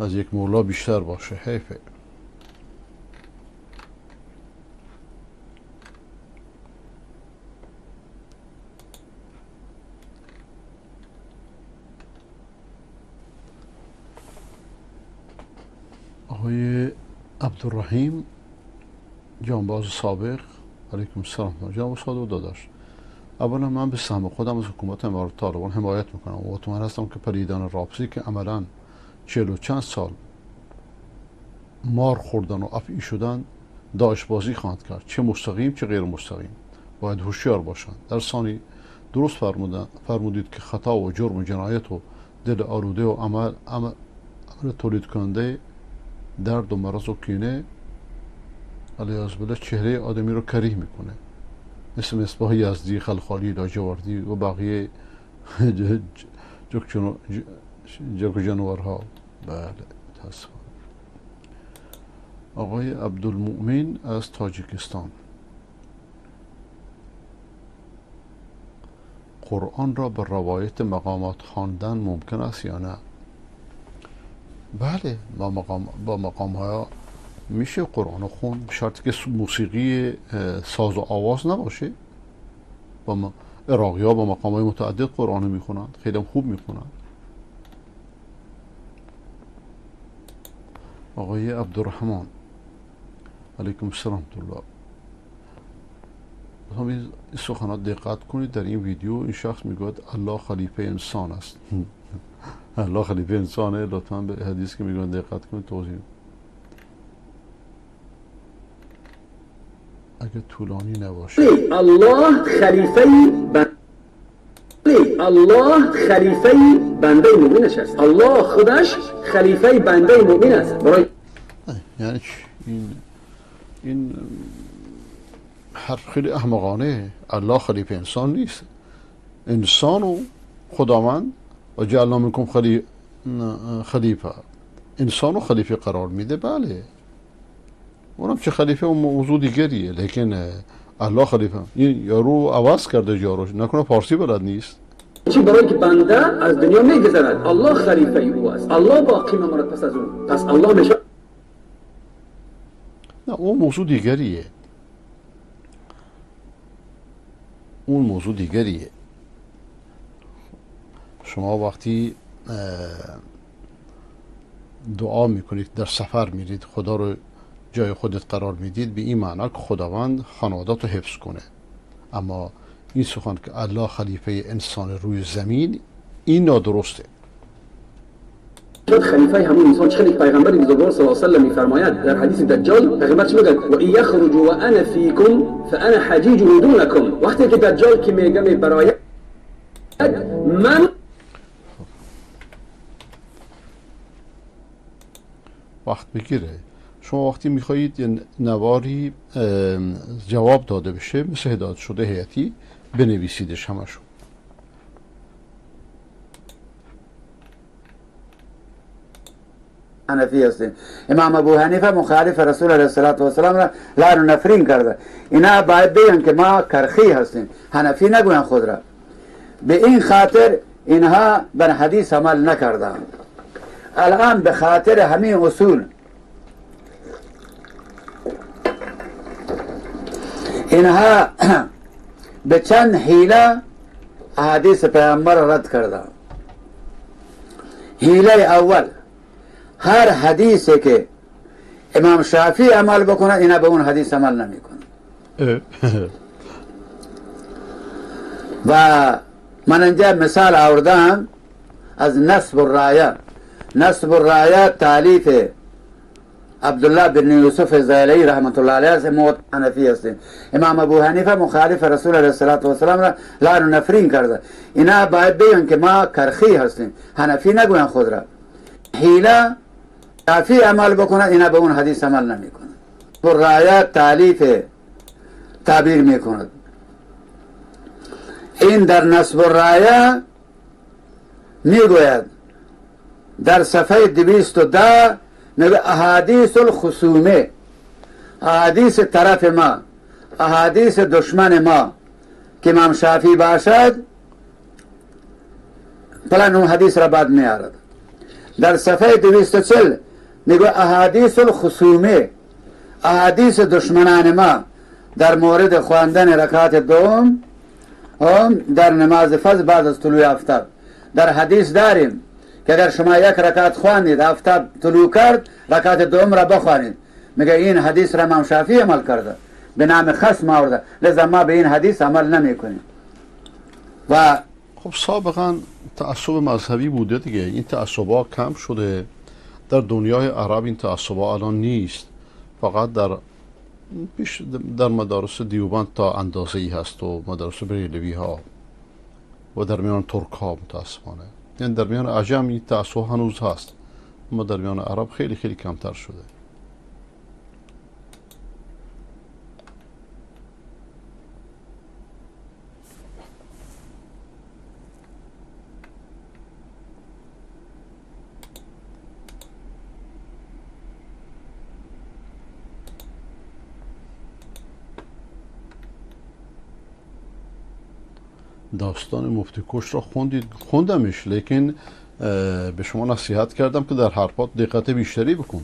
از یک مولا بیشتر باشه، حیفه. آقای عبدالرحیم جانباز سابق، علیکم السلام. جناب استاد و داداش، اولا من به سهم خودم از حکومت امارات طالبان حمایت میکنم و مطمئن هستم که پریدان رابطی که عملا 40 و چند سال مار خوردن و افعی شدن داعش بازی خواهند کرد، چه مستقیم چه غیر مستقیم. باید هوشیار باشند. در ثانی درست فرمودید که خطا و جرم و جنایت و دل آلوده و عمل تولید کننده درد و مرض و کینه علیه بالله چهره آدمی رو کریه میکنه، مثل مصباح یزدی، خلخالی، لاجوردی و بقیه جک جنورها. بله متاسفم. آقای عبدالمؤمن از تاجیکستان، قرآن را به روایت مقامات خواندن ممکن است یا نه؟ بله، با مقام ها میشه قرآن خون، شرطی که موسیقی ساز و آواز نباشه. با عراقی ها با مقام های متعدد قرآن میخونن، خیلی هم خوب میخونن. آقای عبدالرحمن، علیکم السلام الله. این سخنات دقت کنید. در این ویدیو این شخص میگوید الله خلیفه انسان است. الله خلیفه انسانه؟ لطفا به حدیث که میگوید دقت کنید، توضیح. اگه طولانی نباشه. الله خلیفه بنده مؤمنش است. الله خودش خلیفه بنده مؤمن است. برای یعنی این حرف خیلی احمقانه. الله خلیفه انسان نیست. انسان و خداوند و جعلنا منکم خلیفه، انسان و خلیفه قرار میده. بله، اونم چه خلیفه و موضوع دیگریه، لیکن الله خلیفه این یارو عوض کرده جاروش، نکنه فارسی بلد نیست. چی برای که بنده از دنیا میگذرد الله خلیفه او است، الله باقی میماند پس از اون. پس الله میشه نه، اون موضوع دیگریه. اون موضوع دیگریه. شما وقتی دعا میکنید، در سفر میرید، خدا رو جای خودت قرار میدید، به این معنا که خداوند خانوادات رو حفظ کنه. اما این سخن که الله خلیفه انسان روی زمین، این نادرسته. خلیفه همون انسان. چه خیلی پیغمبر بزرگوار صلی الله علیه و سلم میفرماید در حدیث دجال، پیغمبر چی میگه؟ و ان یخرج و انا فیکم فانا حجیجه دونکم. وقتی که دجال که میگه برای من وقت بگیره. شما وقتی میخواهید یه نواری جواب داده بشه مثل هدایت شده هیئتی بنویسیدش همشون. حنفی هستیم. امام ابو حنیفه مخالف رسول علیه السلام را لعن و نفرین کرده. اینا باید بگن که ما کرخی هستیم، حنفی نگوین خود را. به این خاطر اینها بر حدیث عمل نکردند. الان به خاطر همین اصول اینها به چند حیله احادیث پیامبر رد کردند. حیله اول، هر حدیثی که امام شافعی عمل بکنه اینا به اون حدیث عمل نمیکنه. و من اینجا مثال آوردم از نصب الرایه. نصب الرایه تالیف عبدالله بن یوسف زیلی رحمت الله علیه است، موت حنفی است. امام ابو حنیفه مخالف رسول علیه السلام را لعن و نفرین کرده. اینا باید بگن که ما کرخی هستیم، حنفی نگوین خود را. حیله شافعی عمل بکنه اینا به اون حدیث عمل نمیکنه. الرایه تالیف تعبیر میکند. این در نصب الرایه میگوید در صفحه 210 میگه احادیث الخصومه، احادیث طرف ما، احادیث دشمن ما که امام شافعی باشد فلان اون حدیث را بعد میارد. در صفحه 240 میگه احادیث الخصومه، احادیث دشمنان ما در مورد خواندن رکعت دوم در نماز فجر بعد از طلوع آفتاب. در حدیث داریم که اگر شما یک رکعت خواندید آفتاب طلوع کرد رکعت دوم را بخوانید. میگه این حدیث را امام شافعی عمل کرده، به نام خصم آورده، لذا ما به این حدیث عمل نمیکنیم. و خب سابقا تعصب مذهبی بوده دیگه، این تعصبا کم شده. در دنیای عرب این تعصبا الان نیست، فقط در مدارس دیوبند تا اندازه ای هست و مدارس بریلوی ها و در میان ترک ها متاسفانه. یعنی در میان عجم این تعصب هنوز هست، اما در میان عرب خیلی خیلی کمتر شده. داستان مفتی کش را خوندمش، لیکن به شما نصیحت کردم که در حرفات دقت بیشتری بکن،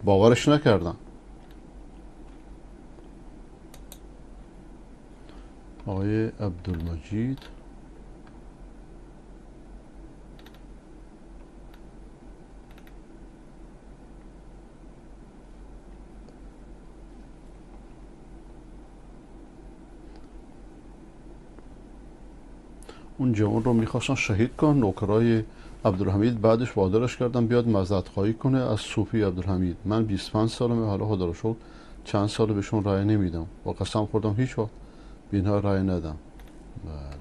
باورش نکردم. آقای عبدالمجید اون جوان رو میخواستن شهید کن، نوکرای عبدالحمید بعدش وادارش کردن بیاد معذرت خواهی کنه از صوفی عبدالحمید. من 25 سالمه، حالا خدا رو شکر چند سال بهشون رای نمیدم و قسم خوردم هیچ وقت به اینها رای ندم. بله.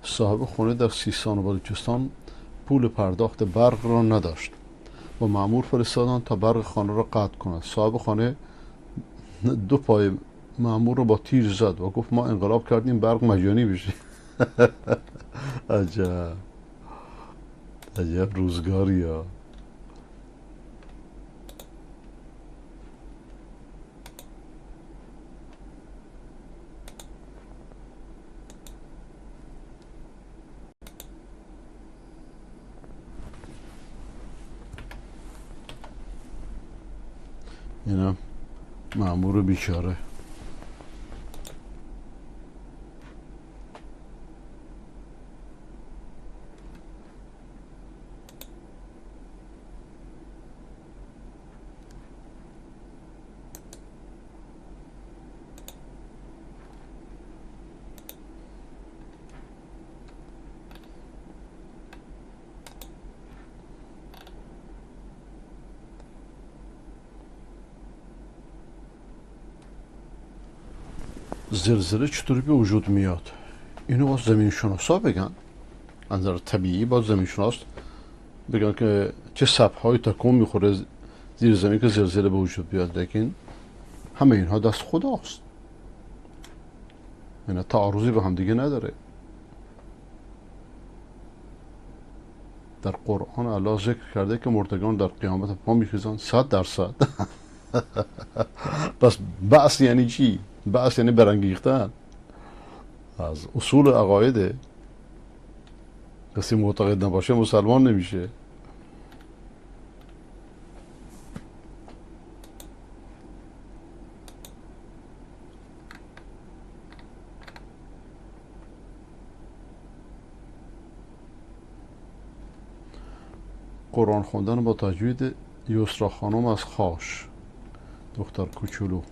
صاحب خانه در سیستان و بلوچستان پول پرداخت برق را نداشت و مأمور فرستادن تا برق خانه را قطع کند. صاحب خانه 2 پای مأمور را با تیر زد و گفت ما انقلاب کردیم برق مجانی بشه. عجب عجب روزگاری ها. اینا مأمور بیچاره. زلزله چطوری به وجود میاد؟ اینو باز زمین شناسا بگن، از نظر طبیعی باز زمین شناس بگن که چه سبک‌های تکون میخوره زیر زمین که زلزله به وجود بیاد، لیکن همه اینها دست خداست، یعنی تعارضی به هم دیگه نداره. در قرآن الله ذکر کرده که مردگان در قیامت پا میخیزن 100%. پس بعث یعنی چی؟ بعث یعنی برانگیختن. از اصول عقایده، کسی معتقد نباشه مسلمان نمیشه. قرآن خوندن با تجوید یسرا خانم از خاش، دختر کوچولو.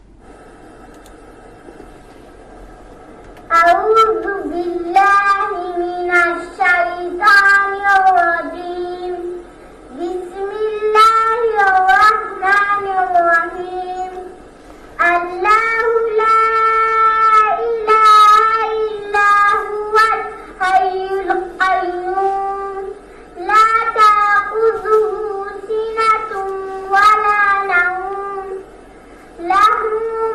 اعوذ بالله من الشیطان الرجیم. بسم الله الرحمن الرحیم. الله لا اله الا هو الحی القیوم لا تأخذه سنة ولا نوم له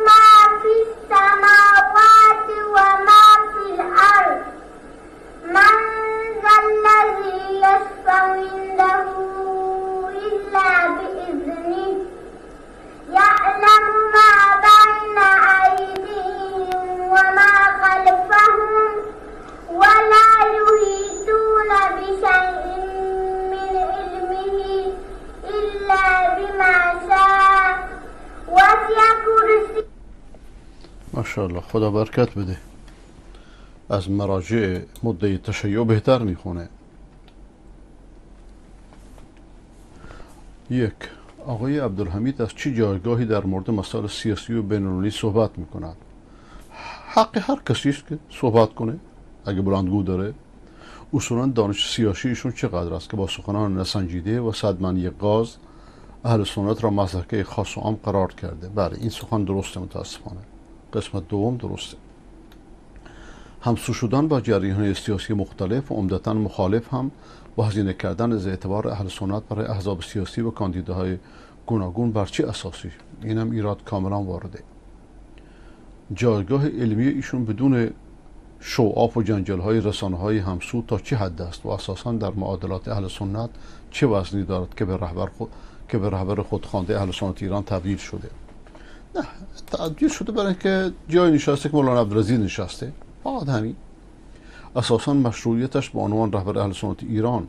ما في السماوات وما في الأرض من ذا الذي يشفع عنده إلا بإذنه يعلم ما بين أيديهم وما خلفهم ولا يحيطون بشيء من علمه إلا بما شاء وسع كرسيه. ماشاءالله، خدا برکت بده. از مراجع مدعی تشیع بهتر میخونه. یک، آقای عبدالحمید از چه جایگاهی در مورد مسائل سیاسی و بین‌المللی صحبت میکند؟ حق هر کسی است که صحبت کنه اگه بلندگو داره. اصولا دانش سیاسی ایشون چقدر است که با سخنان نسنجیده و صدمنی غاز اهل سنت را مضحکه خاص و عام قرار کرده. بله، این سخن درسته، متاسفانه. قسمت دوم درسته. همسو شدن با جریان‌های سیاسی مختلف و عمدتاً مخالف هم و هزینه کردن از اعتبار اهل سنت برای احزاب سیاسی و کاندیداهای گوناگون بر چه اساسی؟ اینم ایراد کاملا وارده. جایگاه علمی ایشون بدون شوآف و جنجال‌های رسانه‌های همسو تا چه حد است و اساساً در معادلات اهل سنت چه وزنی دارد که به رهبر خودخوانده اهل سنت ایران تبدیل شده؟ نه، تبدیل شده برای اینکه جای نشسته که مولانا عبدالعزیز نشسته، فقط همین. اساساً مشروعیتش به عنوان رهبر اهل سنت ایران،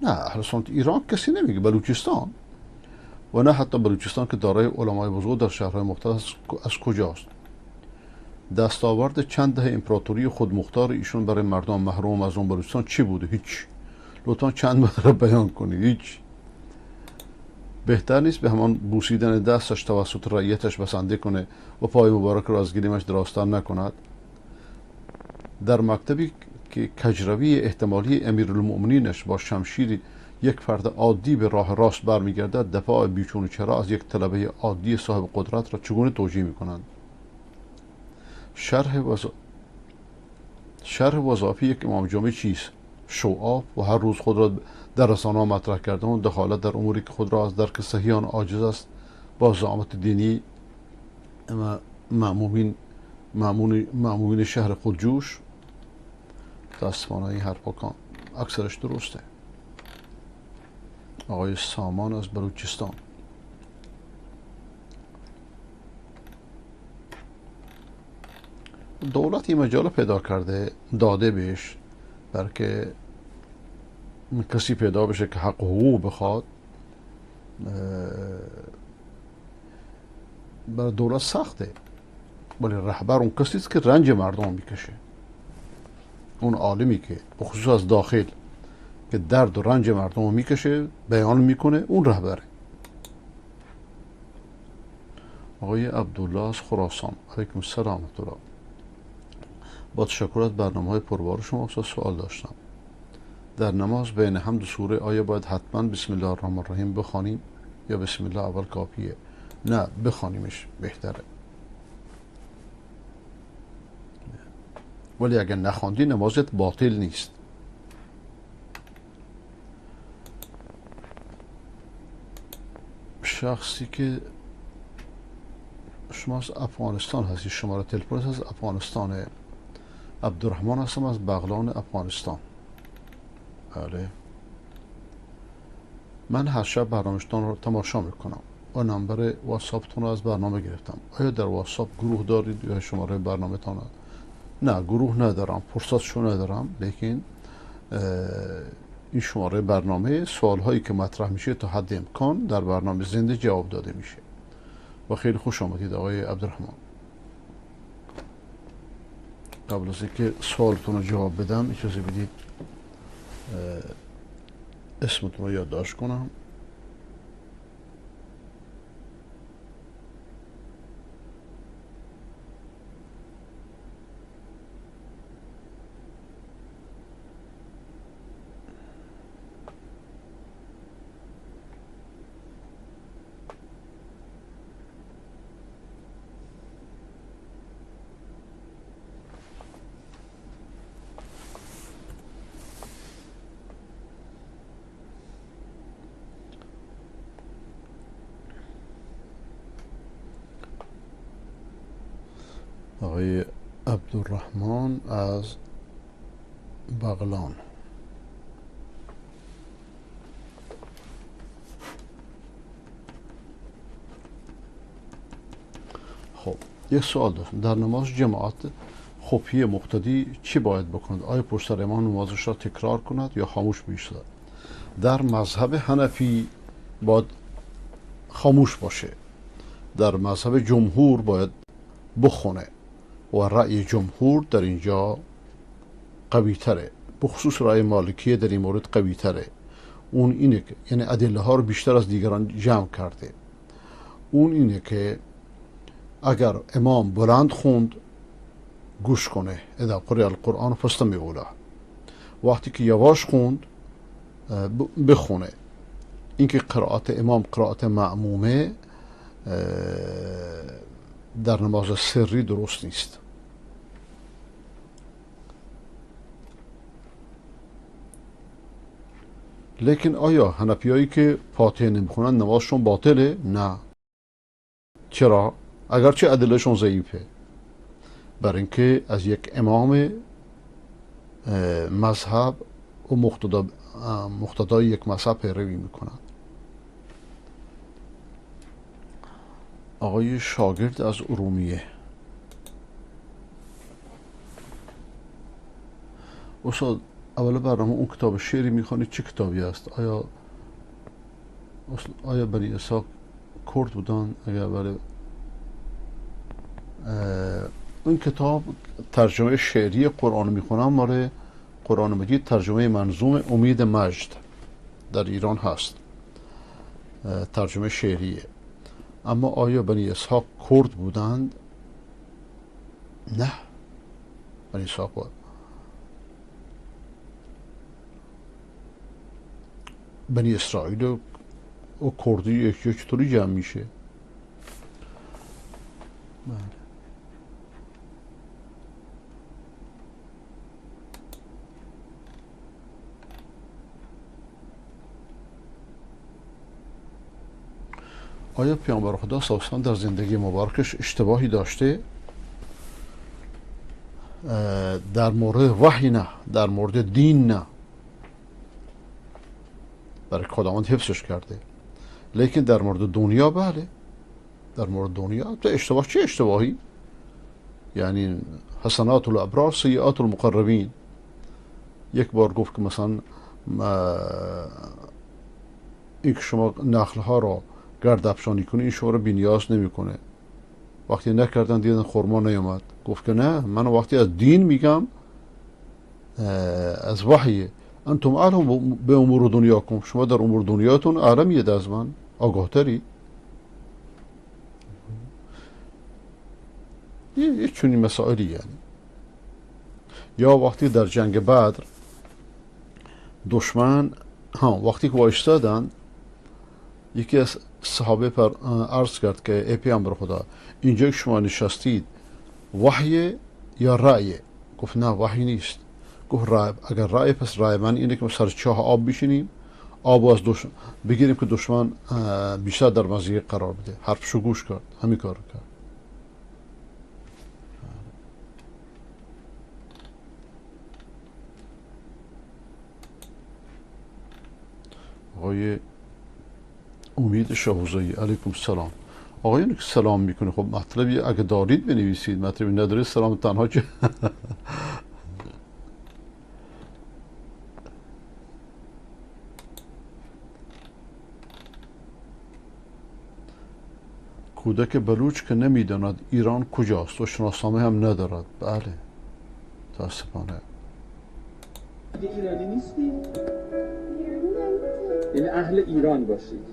نه، اهل سنت ایران کسی نمیگه، بلوچستان، و نه حتی بلوچستان که دارای علمای بزرگ در شهرهای مختلف از کجاست. دستاورد چند دهه امپراتوری خودمختار ایشون برای مردم محروم از اون بلوچستان چی بوده؟ هیچ. لطفاً چند بار بیان کنید. هیچ. بهتر نیست به همان بوسیدن دستش توسط رعیتش بسنده کنه و پای مبارک را از گلیمش دراستر نکند؟ در مکتبی که کجروی احتمالی امیرالمؤمنینش با شمشیر یک فرد عادی به راه راست برمیگردد، دفاع بیچون و چرا از یک طلبه عادی صاحب قدرت را چگونه توجیه میکنند؟ شرح وظایف یک امام جمعه چیست؟ شوآف و هر روز خود را در رسانه‌ها مطرح کردن و دخالت در اموری که خود را از درک صحیح آن عاجز است با زعامت دینی مأمومین شهر خودجوش. متاسفانه این حرفا اکثرش درسته. آقای سامان از بلوچستان. دولت این مجال پیدا کرده، داده بهش، برای که کسی پیدا بشه که حق و حقوق بخواد. برای دولت سخته، ولی رهبر اون کسی است که رنج مردم میکشه، اون عالمی که بخصوص از داخل که درد و رنج مردم میکشه بیان میکنه، اون رهبره. آقای عبدالله از خراسان. علیکم السلام و رحمت الله. با تشکر از برنامه‌های پربار شما سوال داشتم. در نماز بین حمد و سوره آیا باید حتما بسم الله الرحمن الرحیم بخوانیم یا بسم الله اول کافیه؟ نه، بخوانیمش بهتره. ولی اگر نخواندی نمازت باطل نیست. شخصی که شما از افغانستان هستی، شماره تلفن از افغانستانه. عبدالرحمن هستم از بغلان افغانستان. بله، من هر شب برنامه‌تون رو تماشا میکنم و نمبر واتساپتون رو از برنامه گرفتم. آیا در واتساپ گروه دارید یا شماره برنامه تون؟ نه، گروه ندارم، فرصتشو ندارم، لیکن این شماره برنامه سوال هایی که مطرح میشه تا حد امکان در برنامه زنده جواب داده میشه و خیلی خوش آمدید آقای عبدالرحمن. قبل از اینکه سوالتون رو جواب بدم اجازه بدید اسمتون رو یادداشت کنم. آقای عبدالرحمن از بغلان. خب یک سوال داشتم، در نماز جماعت خفیه مقتدی چی باید بکند؟ آیا پشت سر امام نمازش را تکرار کند یا خاموش بایستد؟ در مذهب حنفی باید خاموش باشه، در مذهب جمهور باید بخونه و رأی جمهور در اینجا قوی تره، بخصوص رأی مالکیه در این مورد قوی تره. اون اینه که یعنی ادله ها رو بیشتر از دیگران جمع کرده. اون اینه که اگر امام بلند خوند گوش کنه، اذا قرئ القرآن فاستمعوا له. وقتی که یواش خوند بخونه. اینکه قرائت امام قرائت معمومه در نماز سری درست نیست. لیکن آیا حنفیایی که فاتحه نمیخونن نمازشون باطله؟ نه. چرا؟ اگرچه ادلهشون ضعیفه، برای اینکه از یک امام مذهب و مقتدای یک مذهب پیروی میکنن. آقای شاگرد از ارومیه: استاد اول برنامه اون کتاب شعری میخوانید چه کتابی است؟ آیا بنی اسحاق کرد بودن؟ اگر بله، اون کتاب ترجمه شعری قرآن میخونم، مال قرآن مجید، ترجمه منظوم امید مجد در ایران هست، ترجمه شعریه. اما آیا بنی اسحاق کرد بودند؟ نه، بنی اسحاق بود. بنی اسرائیل و کردی یکی چطوری جمع میشه؟ بله. آیا پیامبر خدا صلی الله علیه و آله در زندگی مبارکش اشتباهی داشته؟ در مورد وحی نه، در مورد دین نه، برای خداوند حفظش کرده. لیکن در مورد دنیا بله، در مورد دنیا تو اشتباه. چه اشتباهی؟ یعنی حسنات الابرار سیئات المقربین. یک بار گفت که مثلا این که شما نخلها را گرد افشانی کنی این شما را بی‌نیاز نمیکنه. وقتی نکردن دیدن خرما نیامد، گفت که نه، من وقتی از دین میگم از وحی، انتم اعلم به امور دنیاکم، شما در امور دنیاتون اعلمید از من، آگاهتری. یه چونی مسائلی یعنی. یا وقتی در جنگ بدر دشمن وقتی که وایستادن، یکی از صحابه پر عرض کرد که ای پیامبر خدا، اینجا که شما نشستید وحی یا رأی؟ گفت نه وحی نیست. گفت اگر رأی پس رأی من اینه که ما سر چاه آب بشینیم، آب از بگیریم که دشمن بیشتر در مزیق قرار بده. حرفشو گوش کرد، همین کار کرد. آقای امید شاهوزایی علیکم سلام. آقایون که سلام میکنه، خب مطلبی اگه دارید بنویسید، مطلبی ندارید سلام تنها که کودک بلوچ که نمیداند ایران کجاست و شناسنامه هم ندارد. بله متاسفانه. ایرانی نیستی؟ یعنی اهل ایران باشید.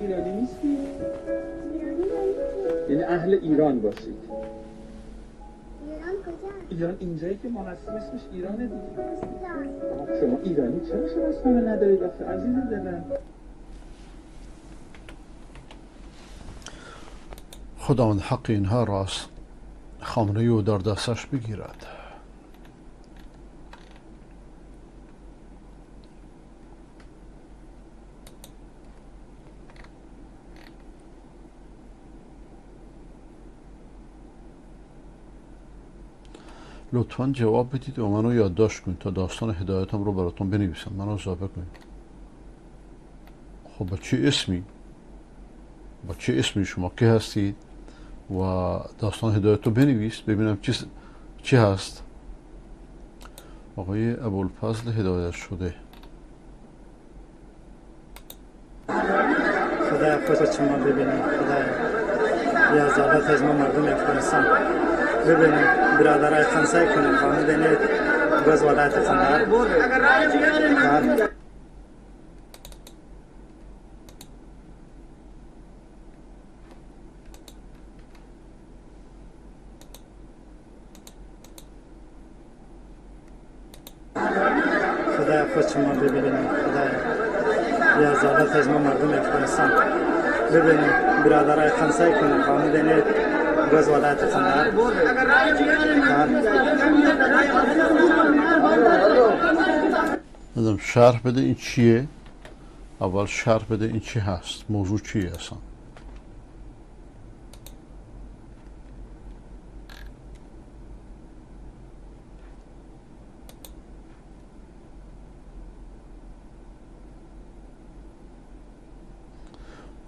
ایرانی نیستی؟ یعنی اهل ایران باشید. ایران کجا؟ ایران اینجایی که ما هستیم اسمش ایرانه دیگه. شما ایرانی چرا شناسنامه ندارید آخه عزیز دلم؟ خداوند حق اینها را خامنه او در دستش بگیرد. لطفا جواب بدید و منو یادداشت کنید تا داستان هدایتم رو براتون بنویسم، منو اضافه کنید. خب با چه اسمی شما که هستید و داستان هدایت رو بنویس ببینم چی هست. آقای ابوالفضل هدایت شده. خدا خوش شما ببینیم. خدا یا زالت از ما مردم افغانستان ببینیم برادرای خمسه کنیم خانه دنید گز ولایت قندهار. خدا خوش شما ببینیم. خدا یا زالت از ما مردم افغانستان ببینیم برادرای خمسه کنیم خانه دنید گز ولایت قندهار. نظرم شرح بده این چیه. اول شرح بده این چی هست، موضوع چیه اصلا.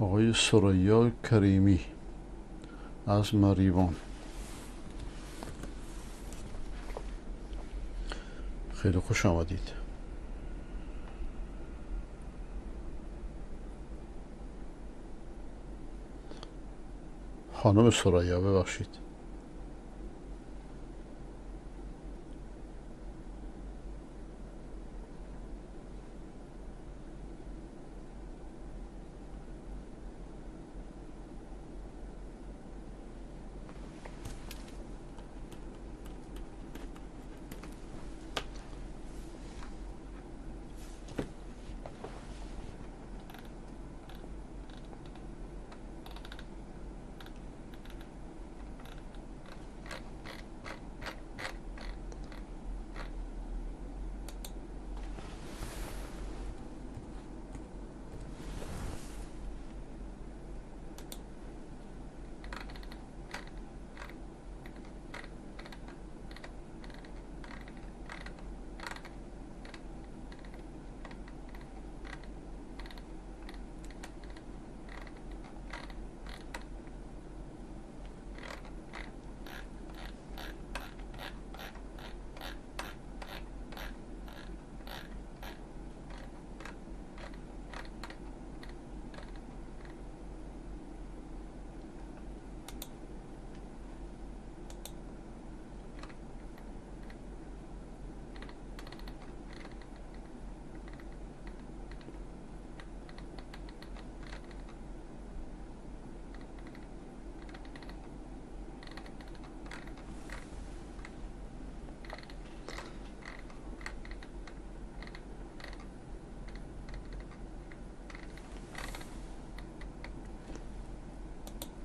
آقای سریا کریمی از مریوان، خیلی خوش آمدید. خانم سریا ببخشید.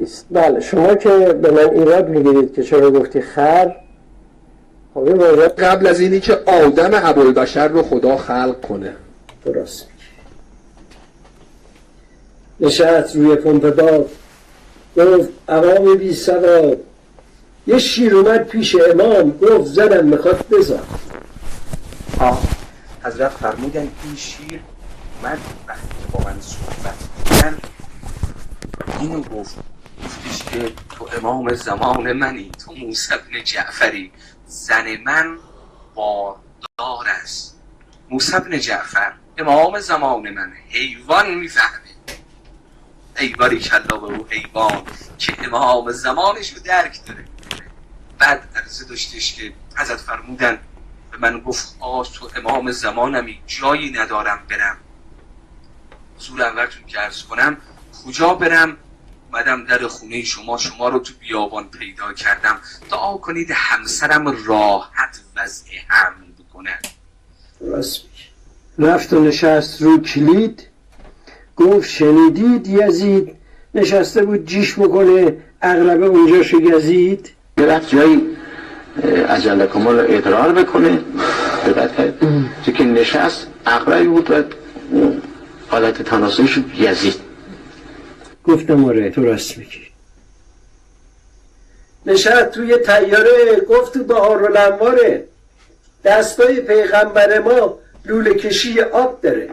است. بله شما که به من ایراد میگیرید که چرا گفتی خر، خب این واژه قبل از اینی که آدم ابوالبشر رو خدا خلق کنه. درست. نشست روی پمپ باد گفت عوام بی سواد، یه شیر اومد پیش امام گفت زنم میخواد بزن. حضرت فرمودن این شیر من وقتی که با من صحبت کردن اینو گفتش که تو امام زمان منی، تو موسی بن جعفری، زن من باردار است. موسی بن جعفر امام زمان من، حیوان میفهمه. ای باریکالله به او حیوان که امام زمانش رو درک داره. بعد عرضه داشتش که حضرت فرمودن به من گفت تو امام زمانمی، جایی ندارم برم. حضور اولتون که عرض کنم کجا برم؟ اومدم در خونه شما رو تو بیابان پیدا کردم. دعا کنید همسرم راحت وضع حمل بکنه. راست میگه. رفت و نشست رو کلید گفت شنیدید یزید نشسته بود جیش بکنه اغلبه اونجاشو گزید. رفت جایی عجله کمال اقرار بکنه دقت کرد که نشست اغلبی بود و حالت تناسلیش یزید. گفتم آره تو راست میگی. نشست توی طیاره گفت تو بهارالانواره دستای پیغمبر ما لوله کشی آب داره.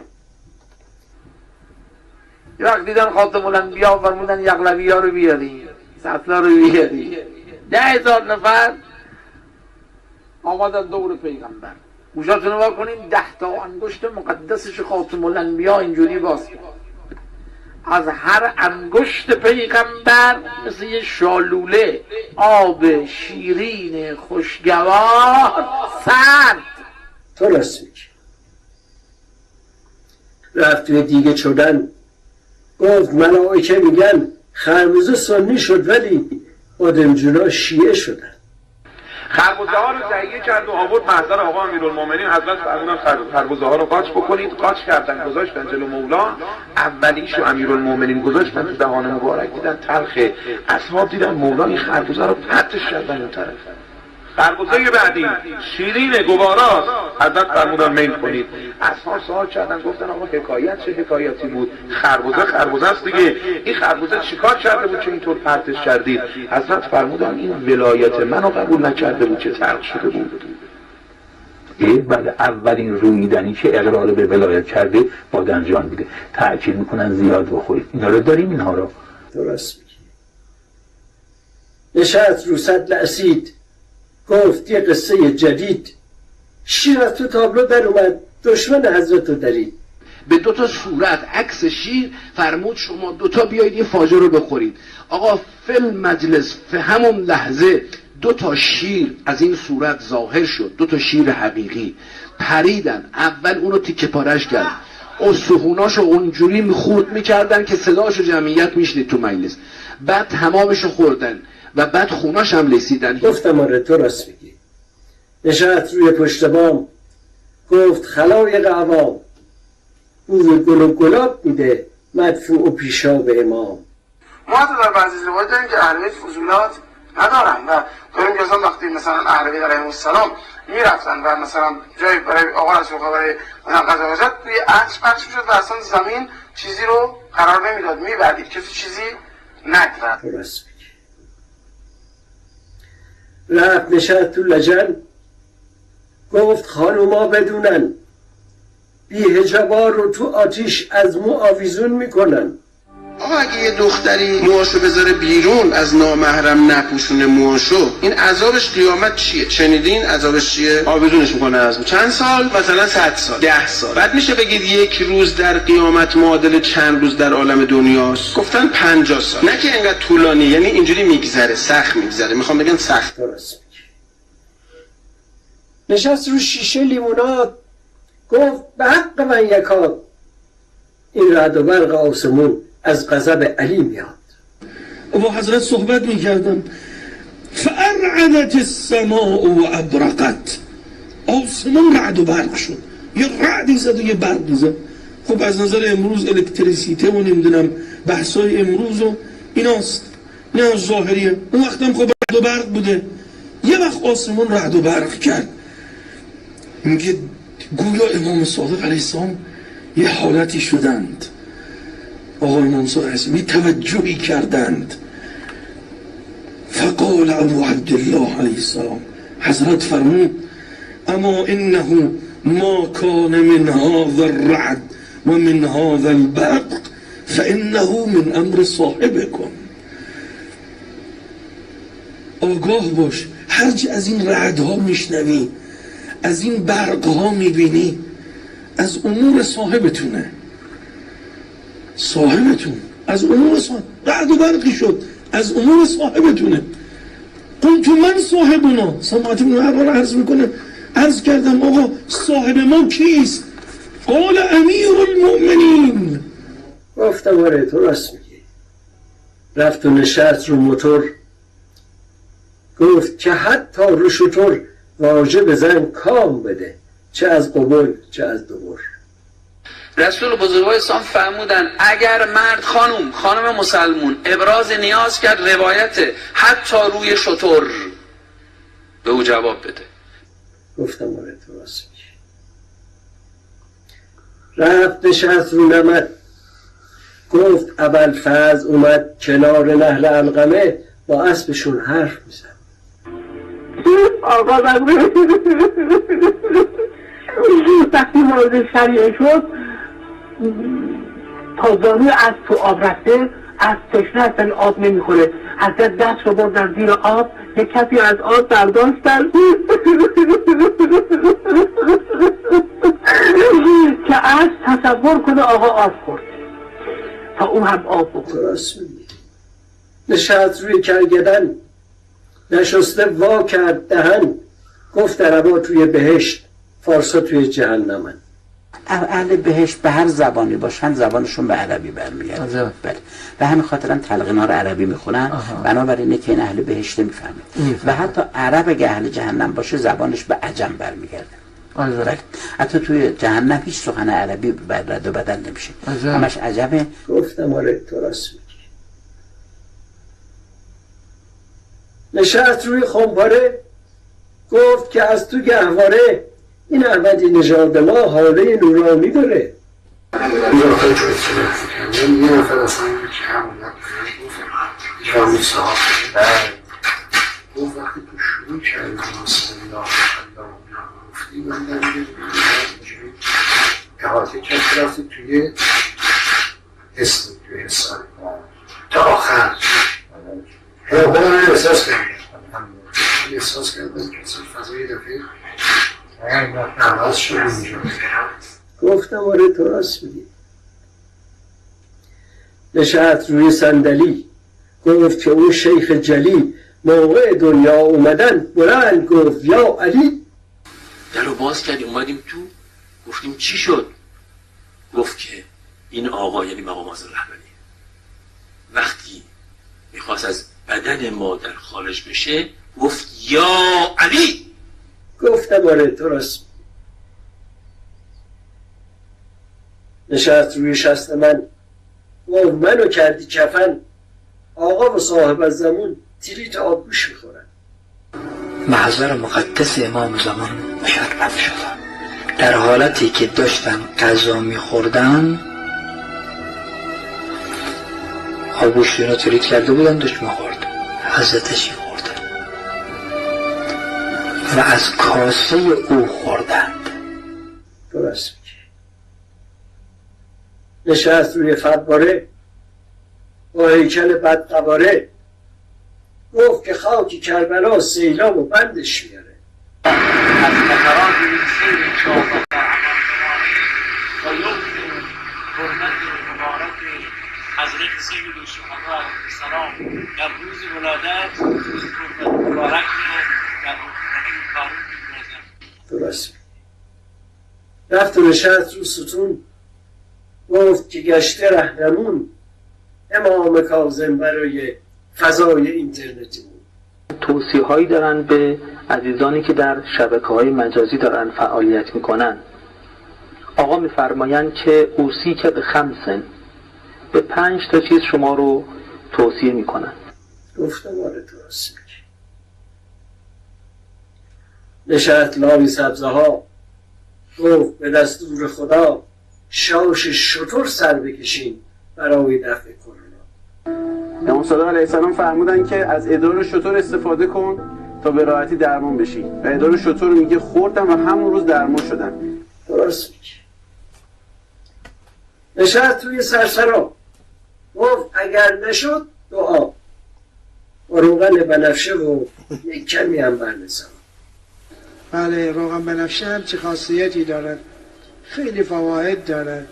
یه وقت دیدن خاتم الانبیا فرمودن یغلبی ها رو بیاری، سفلا رو بیاری. 10,000 نفر آمدن دور پیغمبر. گوشاتونو وا کنین 10 تا انگشت مقدسش خاتم الانبیا اینجوری باز کرد. از هر انگشت پیغمبر مثل یه شالوله آب شیرین خوشگوار سرد. تو راست میگی. رفت توی دیگه چودن گفت ملائکه میگن خربوزه سنی شد ولی آدمجونا شیعه شدن. خربوزه ها رو تهیه کرد و آورد محضر آقا امیرالمومنین. حضرت فرمودن خربوزه ها رو قاچ بکنید. قاچ کردن گذاشتن جلو مولا. اولیشو امیرالمومنین گذاشتن تو دهان مبارک، دیدن تلخه. اصحاب دیدن مولا این خربوزه رو پرتش کردن اون طرف. خربوزه بعدی شیرین گواراست. حضرت فرمودن میل کنید. اصحاب سوال کردن گفتن آقا حکایت چه حکایتی بود؟ خربوزه است دیگه. این خربوزه چیکار کرده بود که اینطور پرتش کردید؟ حضرت فرمودن این ولایت منو قبول نکرده بود که ترک شده بود. بعد اولین رویدنی که اقرار به ولایت کرده بادنجان بوده. تأکید میکنن زیاد بخورید. اینا رو داریم اینها رو. درست میگی. نشست رو سطل اسید گفت یه قصه جدید. شیر از تو تابلو در اومد دشمن حضرت رو درید. به 2 تا صورت عکس شیر فرمود شما 2 تا بیایید این فاجعه رو بخورید. آقا فل مجلس به همون لحظه 2 تا شیر از این صورت ظاهر شد. 2 تا شیر حقیقی پریدن. اول اونو تیکه پارش کردن، استخوناشو اونجوری میخورد میکردن که صداشو جمعیت میشنید تو مجلس. بعد تمامشو خوردن و بعد خوناش هم لسیدن. گفتم آره تو راست میگی. نشست روی پشت بام گفت خلایق عوام بوی گل و گلاب میده مدفوع و پیشا به امام. ما تو در بعضی روایت داریم که اهل بیت فضولات ندارن و داریم که وقتی مثلا اهل بیت علیهم السلام میرفتن و مثلا جای برای آقا رسول خدا برای غذا وجد توی عکس پخش میشد و اصلا زمین چیزی رو قرار نمیداد، میبردید کسی چیزی نگذرد. درست میگی. رفت نشست تو لجن گفت خانوما بدونن بی حجابا رو تو آتیش از مو آویزون میکنن. آقا اگه یه دختری موهاشو بذاره بیرون از نامحرم نپوشونه موهاشو، این عذابش قیامت چیه؟ شنیدین عذابش چیه؟ آویزونش میکنه از مو. چند سال؟ مثلا 100 سال، 10 سال. بعد میشه بگید 1 روز در قیامت معادل چند روز در عالم دنیاست؟ گفتن 50 سال. نه که انقدر طولانی، یعنی اینجوری میگذره، سخت میگذره. میخوام بگم سخت. درست میگی. نشست رو شیشه لیموناد گفت به حق من یکا این رعد و برق آسمون از غضب علی میاد. با حضرت صحبت میکردم فارعدت السماء و ابرقت. آسمون رعد و برق شد، یه رعدی زد و یه برقی زد. خب از نظر امروز الکتریسیته و نمیدونم بحثای امروز و ایناست. نه از ظاهریه. اون وقتم خب رعد و برق بوده. یه وقت آسمون رعد و برق کرد، میگه گویا امام صادق علیه السلام یه حالتی شدند، آقا امام صادق علیه السلام توجهی کردند. فقال ابو عبدالله علیه السلام، حضرت فرمود اما انه ما کان من هذا الرعد و من هذا البرق فانه من امر صاحبکم. آگاه باش، هرچی از این رعدها میشنوی، از این برقها میبینی، از امور صاحبتونه. صاحبتون از امور صاحب، رعد و برقی شد، از امور صاحبتونه. قلت من صاحبنا، سمعت ابن عمر عرض میکنه، عرض کردم آقا صاحب ما کیست؟ قال امیر المؤمنین. گفتم آره تو راست میگی. رفت و نشست رو موتور، گفت که حتی رو شتر واجب زن کام بده، چه از قبول چه از دبر. رسول بزرگوار اسلام فرمودن اگر مرد خانم مسلمون ابراز نیاز کرد، روایت حتی روی شتر، به او جواب بده. گفتم آره تو راست میگی. رفت نشست رو نمد، گفت ابوالفضل اومد کنار نهر علقمه با اسبشون حرف میزد. آقا وقتی وارد شریعه شد، تا زانوی از تو آب رفته، از تشنه اصلا آب نمیخوره. حضرت دست رو بردن زیر آب، یک کفی از آب برداشتن که از تصور کنه آقا آب خورد، تا اون هم آب بخورد. نشست روی کرگدن، نشسته وا کرد دهن، گفت عربا توی بهشت، فارسا توی جهنمن. اهل بهشت به هر زبانی باشن زبانشون به عربی برمیگرده. بله. و همین خاطر هم تلقینا رو عربی میخونن، بنابراینه که این اهل بهشت میفهمه. و حتی عرب اگه اهل جهنم باشه زبانش به عجم برمیگرده. بله. حتی توی جهنم هیچ سخن عربی رد و بدل نمیشه، همش عجمه. گفتم آره تو راست میگی. نشست روی خمپاره، گفت که از تو گهواره این احمدی نژاد ما حاله نورانی داره. یه آخر چون کنم یه نفر اصلا که همون جامعه صاحب گفت وقتی تو شروع کردی بسم الله گفتی من در اینجوری احاطه کرد رفتی توی اسم توی حساب تا آخر خودم احساس کردم احساس کردم که فضای دفعه نماز شروع اینجا. گفتم آره تو راست میگی. نشست روی صندلی، گفت که اون شیخ جلی موقع دنیا اومدن بلند گفت یا علی. در رو باز کردیم اومدیم تو، گفتیم چی شد؟ گفت که این آقا یعنی مقام معظم رهبری وقتی میخواست از بدن مادر خارج بشه گفت یا علی. گفتم آره تو راست. نشست روی شست من، گفت منو کردی کفن، آقا و صاحب از زمان تیلیت آبگوش میخورن. محضر مقدس امام زمان مشرف شدن، در حالتی که داشتن غذا میخوردن آبگوش رو تیلیت کرده بودن، داشت میخورد، حضرتشی خوردن و از کاسه او خوردند. درست میگه. نشست روی فباره با هیکل بدقواره، گفت که خاکی کربلا سیلاب و بندش میاره. از مقرات این سیر چاپ و یوم حرمت مبارک حضرت سید الشهدا علیه السلام در روز ولادت حرمت مبارک در درست. رفت و نشست رو ستون، گفت که گشته رهنمون امام کاظم برای فضای اینترنتیمون. توصیه هایی دارن به عزیزانی که در شبکه‌های مجازی دارن فعالیت میکنن. آقا میفرمایند که اوصیک به 5 به 5 تا چیز شما رو توصیه میکنن. گفتم آره درست میگی. نشست لابی سبزه ها گفت به دستور خدا شاش شتر سر بکشین برای دفع کرونا. امام صادق علیه السلام فرمودن که از ادرار شتر استفاده کن تا به راحتی درمان بشی و ادرار شتر میگه خوردم و همون روز درمان شدن. درست میگی. نشست توی سرسرا گفت اگر نشد دعا و روغن بنفشه و یک کمی هم برنسان. بله روغن بنفشه هم چه خاصیتی دارد، خیلی فواید دارد.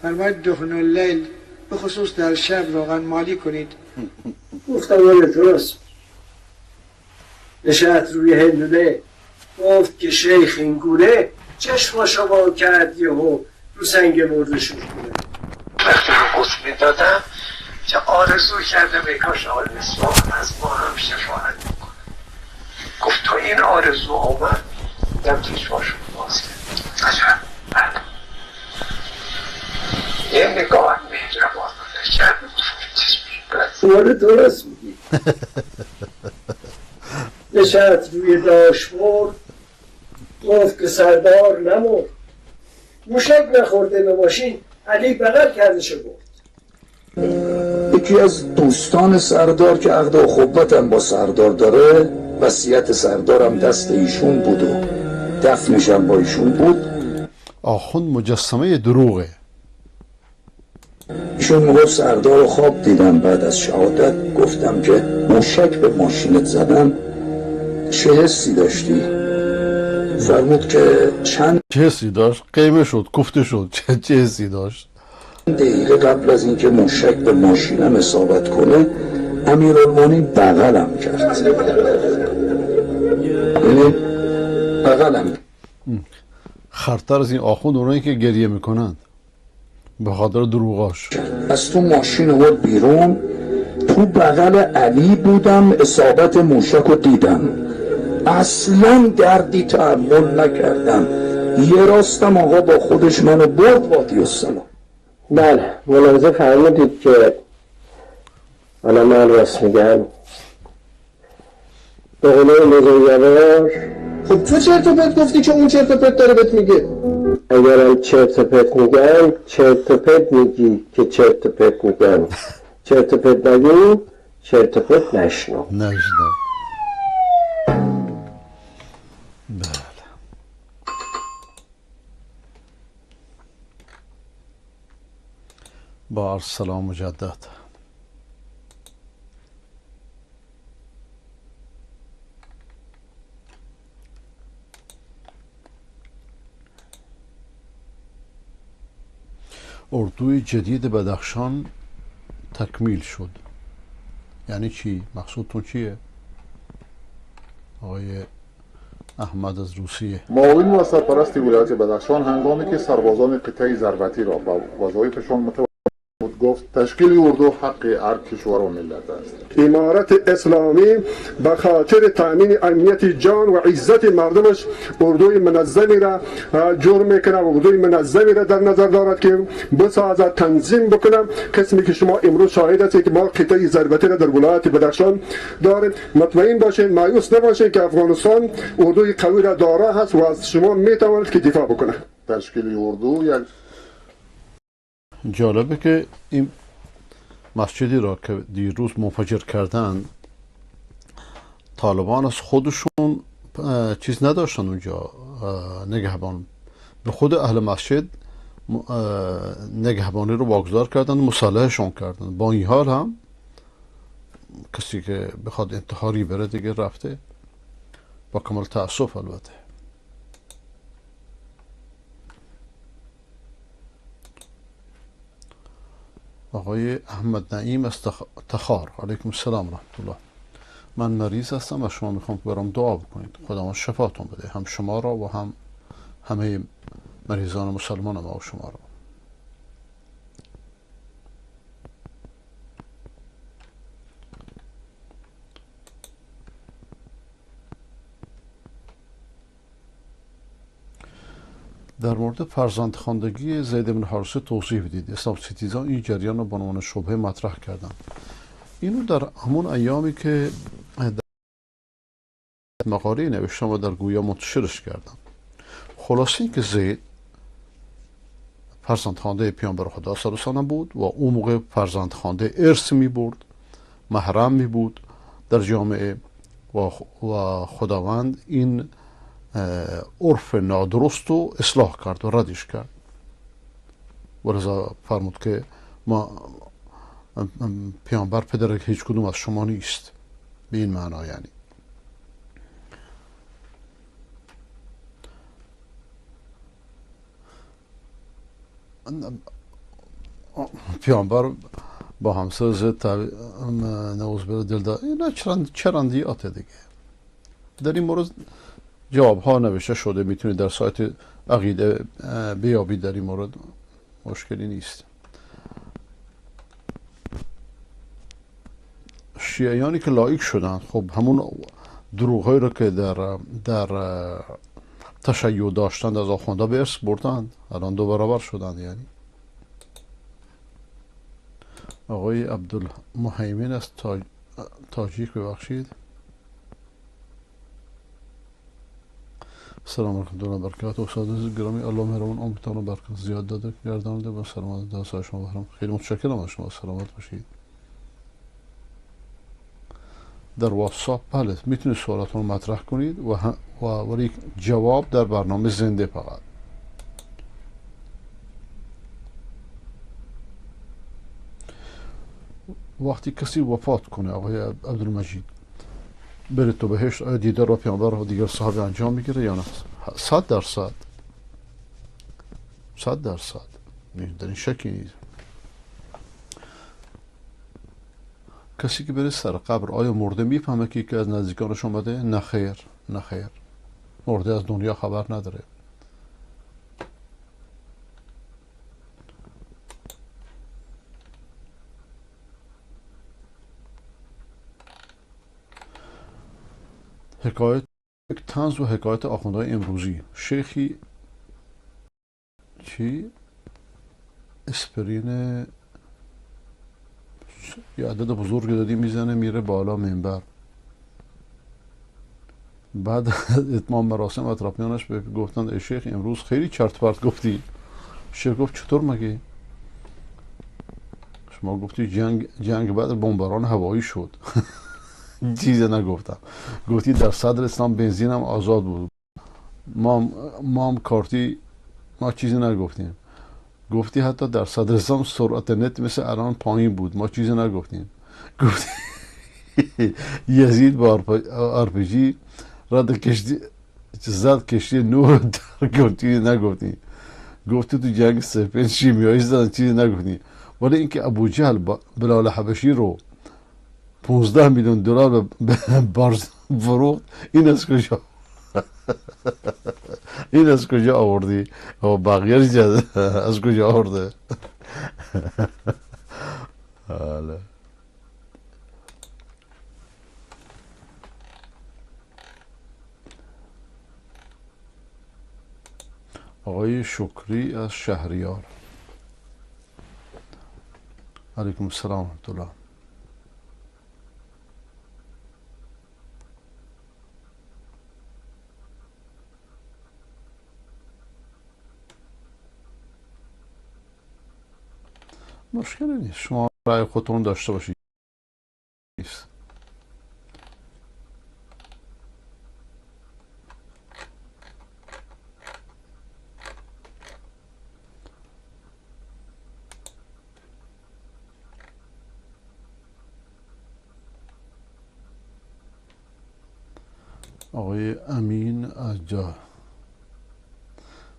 فرماید دهن اللیل به خصوص در شب روغن مالی کنید. گفتم آره درست. نشست روی هندونه گفت که شیخ این گونه چشماشو وا کرد یهو رو سنگ مرده شد کنه. وقتی رو قسم میدادم که آرزو کرده به کاش آرزو از ما هم شفاعت میکنه. گفت تو این آرزو آمد دم چشماشو باز کرد. عجب یه نگاه مهربان کرد. آره درست میگی. نشست روی داشبورد گفت که سردار نمرد، موشک نخورده به ماشین علی بغل کردش برد. یکی از دوستان سردار که عقد اخوتم با سردار داره، وصیت سردارم دست ایشون بود و دفنشم با ایشون بود. آخوند مجسمه دروغه. ایشون میگفت سردار رو خواب دیدم بعد از شهادت، گفتم که موشک به ماشینت زدم چه حسی داشتی؟ فرمود که چند چه حسی داشت؟ قیمه شد، گفته شد چه حسی داشت؟ دقیقه قبل از اینکه موشک به ماشینم اصابت کنه امیرالمومنین بغلم کرد. یعنی بغلم. خرتر از این آخوند اونایی که گریه میکنند به خاطر دروغاش. از تو ماشین آورد بیرون، تو بغل علی بودم، اصابت موشک رو دیدم، اصلا دردی تحمل نکردم. یه راستم آقا با خودش منو برد وادی السلام. بله ملاحظه فرمودید که حالا من راست میگم به قول مزیوار. خب تو چرت و پرت گفتی که اون چرت و پرت داره بهت میگه. اگرم چرت و پرت میگم چرت و پرت میگی که چرت و پرت میگم، چرت و پرت نگو چرت و پرت نشنو. بله. با عرض سلام مجدد. اردوی جدید بدخشان تکمیل شد. یعنی چی؟ مقصودتون چیه؟ آقای احمد از روسیه. معاون و سرپرست ولایت بدخشان هنگامی که سربازان قطعه ضربتی را با وظایفشان متوجه بود گفت تشکیل اردو حق هر کشور و ملت است. امارت اسلامی به خاطر تامین امنیت جان و عزت مردمش اردوی منظمی را جور میکنه و اردوی منظمی را در نظر دارد که بسازد، تنظیم بکنه. قسمی که شما امروز شاهد هستید که ما قطعه ضربتی را در ولایت بدخشان داریم. مطمئن باشید، مایوس نباشید که افغانستان اردوی قوی را دارا هست و از شما میتواند که دفاع بکنه. تشکیل اردو یک جالبه که این مسجدی را که دیروز منفجر کردن طالبان از خودشون چیز نداشتن اونجا نگهبان، به خود اهل مسجد نگهبانی رو واگذار کردن، مصالحهشون کردن. با این حال هم کسی که بخواد انتحاری بره دیگه رفته، با کمال تأسف البته. آقای احمد نعیم از تخار. علیکم السلام رحمت الله. من مریض هستم و شما میخوام برام دعا بکنید، خداوند شفاتون بده، هم شما را و هم همه مریضان مسلمان ما و شما را. در مورد فرزندخواندگی زید بن حارثه توضیح بدید. اسلام ستیزان این جریان را به عنوان شبهه مطرح کردند. اینو در همون ایامی که مقاله نوشتم و در گویا منتشرش کردم. خلاصه این که زید فرزندخوانده پیامبر خدا صلی الله علیه و بود و اون موقع فرزندخوانده ارث می برد، محرم می بود در جامعه و خداوند این عرف نادرست رو اصلاح کرد و ردش کرد و رضا فرمود که ما پیامبر پدر هیچ کدوم از شما نیست، به این معنا. یعنی پیامبر با همسر زد نوز بر دل داد. اینا چرندیاته دیگه. در این مورد جواب ها نوشته شده، میتونید در سایت عقیده بیابید. در این مورد مشکلی نیست. شیعیانی که لایک شدن، خب همون دروغ‌هایی رو که در تشیع داشتند از آخونده به ارث بردند، الان 2 برابر شدند. یعنی آقای عبدالمهیمن از تاجیک، ببخشید. سلام علیکم دوران برکات استاد گرامی، الله مهربان عمرتان و برکت زیاد داده گردانده با سلامت دست شما بخرم. خیلی متشکرم از شما، سلامت باشید. در واتساپ بله میتونید سوالاتون رو مطرح کنید ولی جواب در برنامه زنده فقط. وقتی کسی وفات کنه آقای عبدالمجید بره تو بهشت، آیا دیدار و پیامبر و دیگر صحابه انجام میگیره یا نه؟ 100%. در این شکی نیست. کسی که بره سر قبر آیا مرده میفهمه که یکی از نزدیکانش اومده؟ نه خیر. مرده از دنیا خبر نداره. حکایت طنز و حکایت آخوندهای امروزی. شیخی اسپرین یه عدد بزرگ دادی میزنه میره بالا منبر، بعد اتمام مراسم اطرافیانش به گفتن ای شیخ امروز خیلی چرت پرت گفتی. شیخ گفت چطور مگه؟ شما گفتی جنگ بعد بمباران هوایی شد. چیزی نگفتم. گفتی در صدر اسلام بنزین هم آزاد بود. ما هم کارتی، ما چیزی نگفتیم. گفتی حتی در صدر اسلام سرعت نت مثل الان پایین بود، ما چیزی نگفتیم. گفتی یزید با آرپیجی رد کشتی زد کشتی نور در گفتی نگفتیم. گفتی تو جنگ سپین شیمیایی زدن، چیزی نگفتیم. ولی اینکه ابو جهل بلال حبشی رو 15 میلیون دلار به بارز فروخت، این از کجا آوردی؟ و بقیه از کجا آورده؟ آقای شکری از شهریار، علیکم السلام و رحمت الله. مشکلی نیست، شما رأی خودتون داشته باشید. نیست. آقای امین از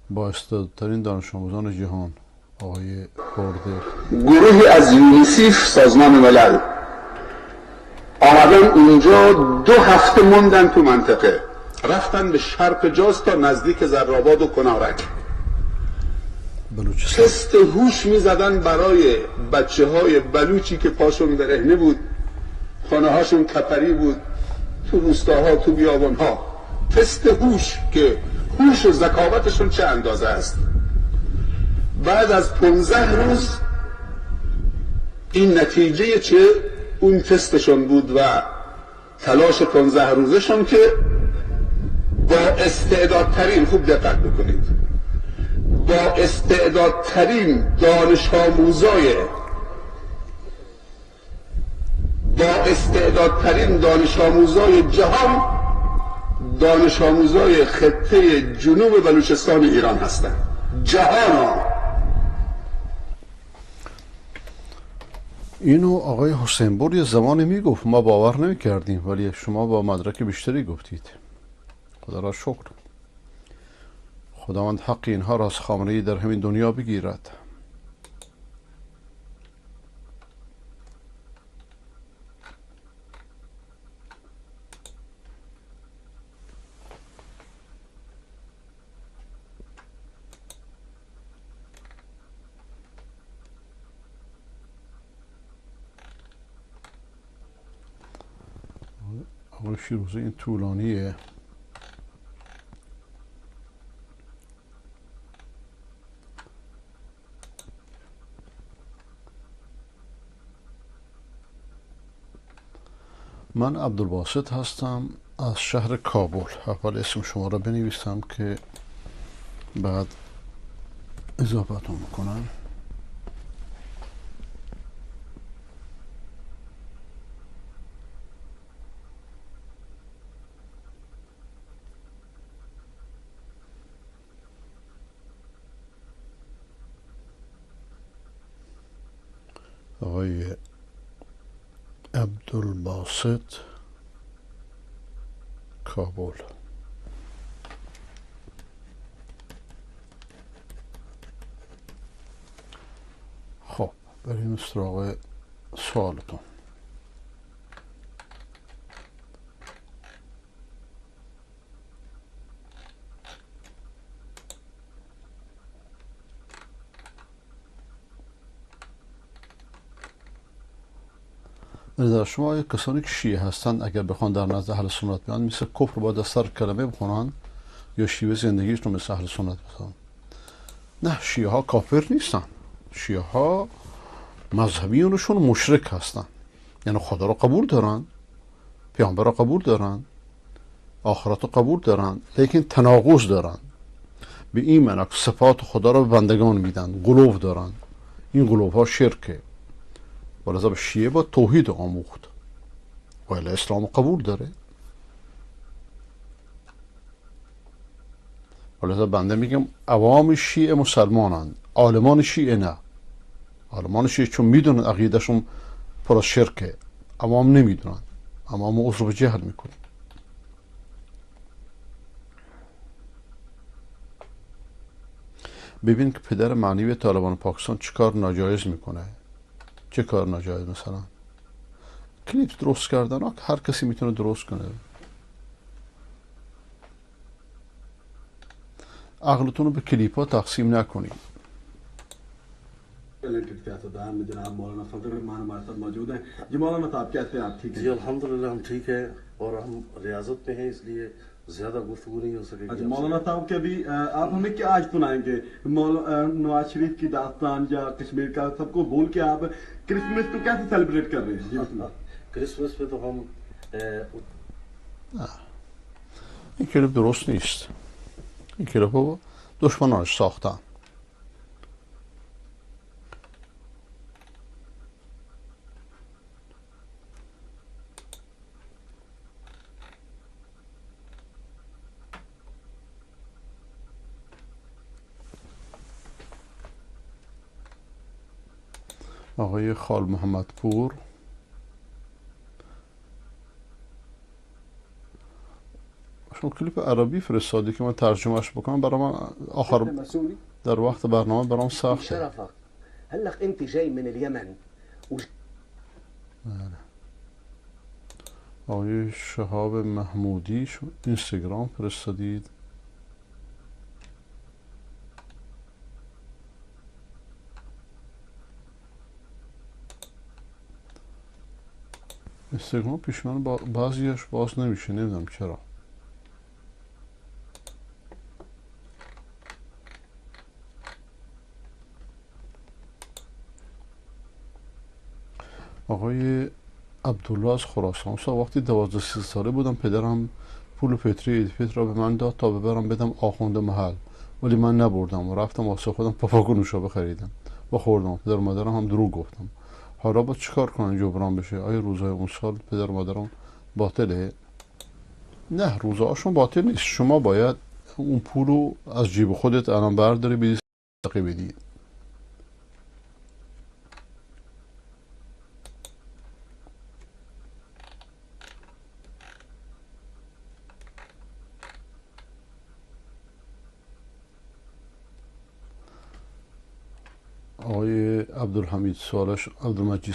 با استعدادترین دانش آموزان جهان، آقای خورده. گروهی از یونیسیف سازمان ملل آمدن اونجا 2 هفته موندن تو منطقه، رفتن به شرق جاز تا نزدیک زراباد و کنارک، تست هوش میزدن برای بچه های بلوچی که پاشون برهنه بود، خانه هاشون کپری بود، تو روستاها تو بیابانها، تست هوش که هوش و ذکاوتشون چه اندازه است. بعد از 15 روز این نتیجه چه اون تستشون بود و تلاش 15 روزشون که با استعدادترین، خوب دقت بکنید، با استعدادترین دانش آموزای جهان، دانش آموزای خطه جنوب بلوچستان ایران هستند. جهان. اینو آقای حسینپور یه زمانی میگفت، ما باور نمیکردیم، ولی شما با مدرک بیشتری گفتید. خدا را شکر. خداوند حق اینها را از خامنه‌ای در همین دنیا بگیرد. آقای شیروزه این طولانیه. من عبدالباسط هستم از شهر کابل. اول اسم شما را بنویسم که بعد اضافتون میکنم. آقای عبدالباسط، کابل. خب بریم سراغ سوالتون. در شما یک کسانی که شیعه هستند اگر بخوان در نزد اهل سنت بیان مثل کفر باید از سر کلمه بخونن یا شیوه زندگیشون مثل اهل سنت بخونن؟ نه، شیعه ها کافر نیستن. شیعه ها مذهبیونشون مشرک هستن، یعنی خدا را قبول دارن، پیامبر را قبول دارن، آخرت را قبول دارن، لیکن تناقض دارن. به این معنی که صفات خدا را به بندگان میدن، غلو دارن. این غلو ها شرکه. ولذا شیعه با توحید آموخت، ولی اسلام قبول داره. ولذا بنده میگم عوام شیعه مسلمانند، عالمان شیعه نه. عالمان شیعه چون میدونن عقیدهشون پر از شرکه، عوام نمیدونن، عوام عذر به جهل میکنن. ببین که پدر معنوی طالبان پاکستان چیکار ناجایز میکنه. چه کار ناجایز؟ مثلا کلیپ درست کردن، هر کسی میتونه درست کنه. عقلتون رو به کلیپ ها تقسیم نکنید. مولانا फजल रहमान हमारे साथ मौजूद हैं जी। मौलाना साहब कैसे हैं आप? ठीक है जी, अल्हम्दुलिल्लाह हम ठीक है और हम रियाजत में हैं, इसलिए ज्यादा गुफ्तगू नहीं हो सकेगी। अच्छा मौलाना साहब के अभी आप हमें क्या आज सुनाएंगे? नवाज शरीफ की दास्तान या कश्मीर का सबको भूल के आप क्रिसमस को कैसे सेलिब्रेट कर रहे हैं? जी क्रिसमस पे तो हम این کلیپ درست نیست. این کلیپ رو دشمنانش ساختن. آقای خال محمد پور، شما کلیپ عربی فرستادی که من ترجمهش بکنم، برای من آخر در وقت برنامه برام سخته. هلا انت جاي من اليمن آقای شهاب محمودی اینستاگرام فرستادید. اینستاگرام پیش من بعضیش باز نمیشه، نمیدونم چرا. آقای عبدالله از خراسان. وقتی 12 ساله بودم پدرم پول فطری عید فطر را به من داد تا ببرم بدم آخوند محل، ولی من نبردم و رفتم واسه خودم پاپاگو نوشابه خریدم و خوردم. پدر و مادرم هم دروغ گفتم. حالا با چیکار کنن جبران بشه؟ آیا روزای اون سال پدر و مادرم باطله؟ نه، روزهاشون باطل نیست. شما باید اون پول رو از جیب خودت الان برداری بدی صدقه بدی. آقای عبدالمجید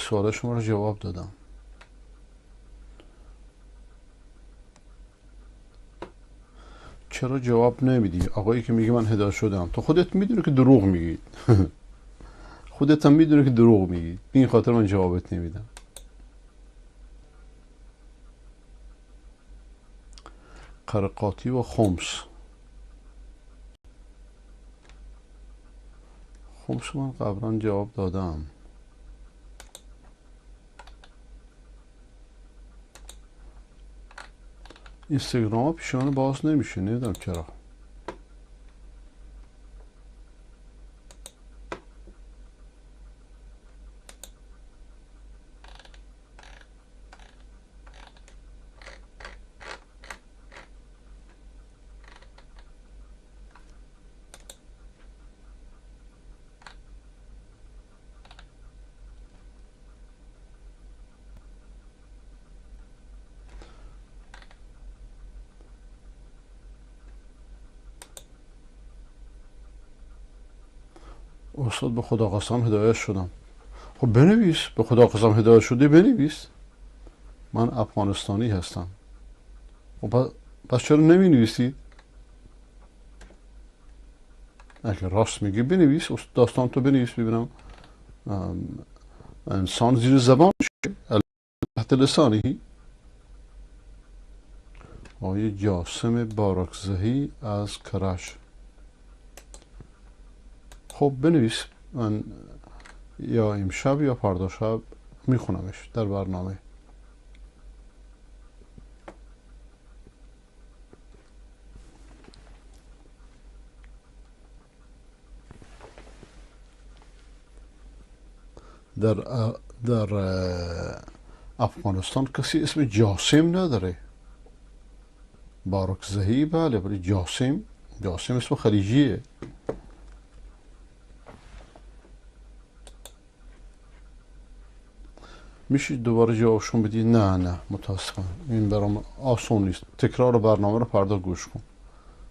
سوال شما رو جواب دادم. چرا جواب نمیدی؟ آقایی که میگه من هدایت شدم، تو خودت میدونی که دروغ میگی. خودت هم میدونی که دروغ میگی. این خاطر من جوابت نمیدم. قرقاتی و خمس من قبلا جواب دادم. اینستاگرام ها پیشانه باز نمیشه، نمیدونم چرا. استاد به خدا قسم هدایت شدم. خب بنویس به خدا قسم هدایت شدی، بنویس. من افغانستانی هستم. خب پس چرا نمی نویسی؟ اگه راست میگی بنویس، داستان تو بنویس ببینم. انسان زیر زبان شه، تحت لسانی. آقای جاسم بارکزهی از کرج. خب بنویس، من یا امشب یا فردا شب میخونمش در برنامه. در افغانستان کسی اسم جاسم نداره. بارکزهی بله، ولی جاسم اسم خلیجیه. میشه دوباره جوابشون بدی؟ نه متاسفم، این برام آسون نیست. تکرار برنامه رو فردا گوش کن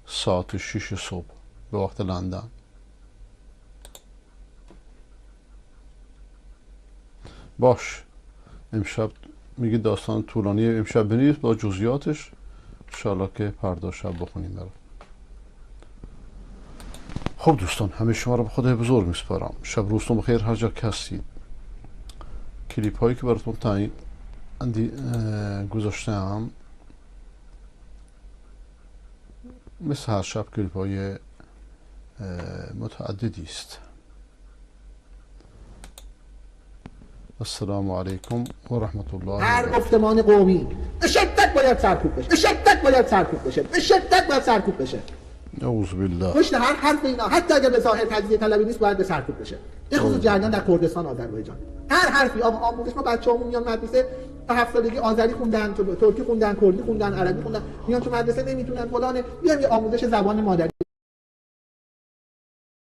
ساعت 6 صبح به وقت لندن. باش، امشب میگی داستان طولانیه، امشب بنویس با جزئیاتش، انشاءالله که فردا شب بخونیم برام. خب دوستان، همه شما رو به خدای بزرگ میسپارم. شب روزتون بخیر هر جا که هستید. کلیپ هایی که براتون تعیین گذاشتم مثل هر شب کلیپ های متعددی است. السلام علیکم و رحمت الله. هر گفتمان قومی به شدت باید سرکوب بشه، به شدت باید سرکوب بشه، به شدت باید سرکوب بشه. اعوذ بالله. پشت هر حرف اینا حتی اگر به ظاهر تجزیه طلبی نیست باید به سرکوب بشه. به خصوص جریان در کردستان آذربایجان. هر حرفی آموزش، ما بچه‌هامون میان مدرسه تا 7 سالگی آذری خوندن، ترکی خوندن، کردی خوندن، عربی خوندن، میان تو مدرسه نمیتونن فلانه، بیام یه آموزش زبان مادری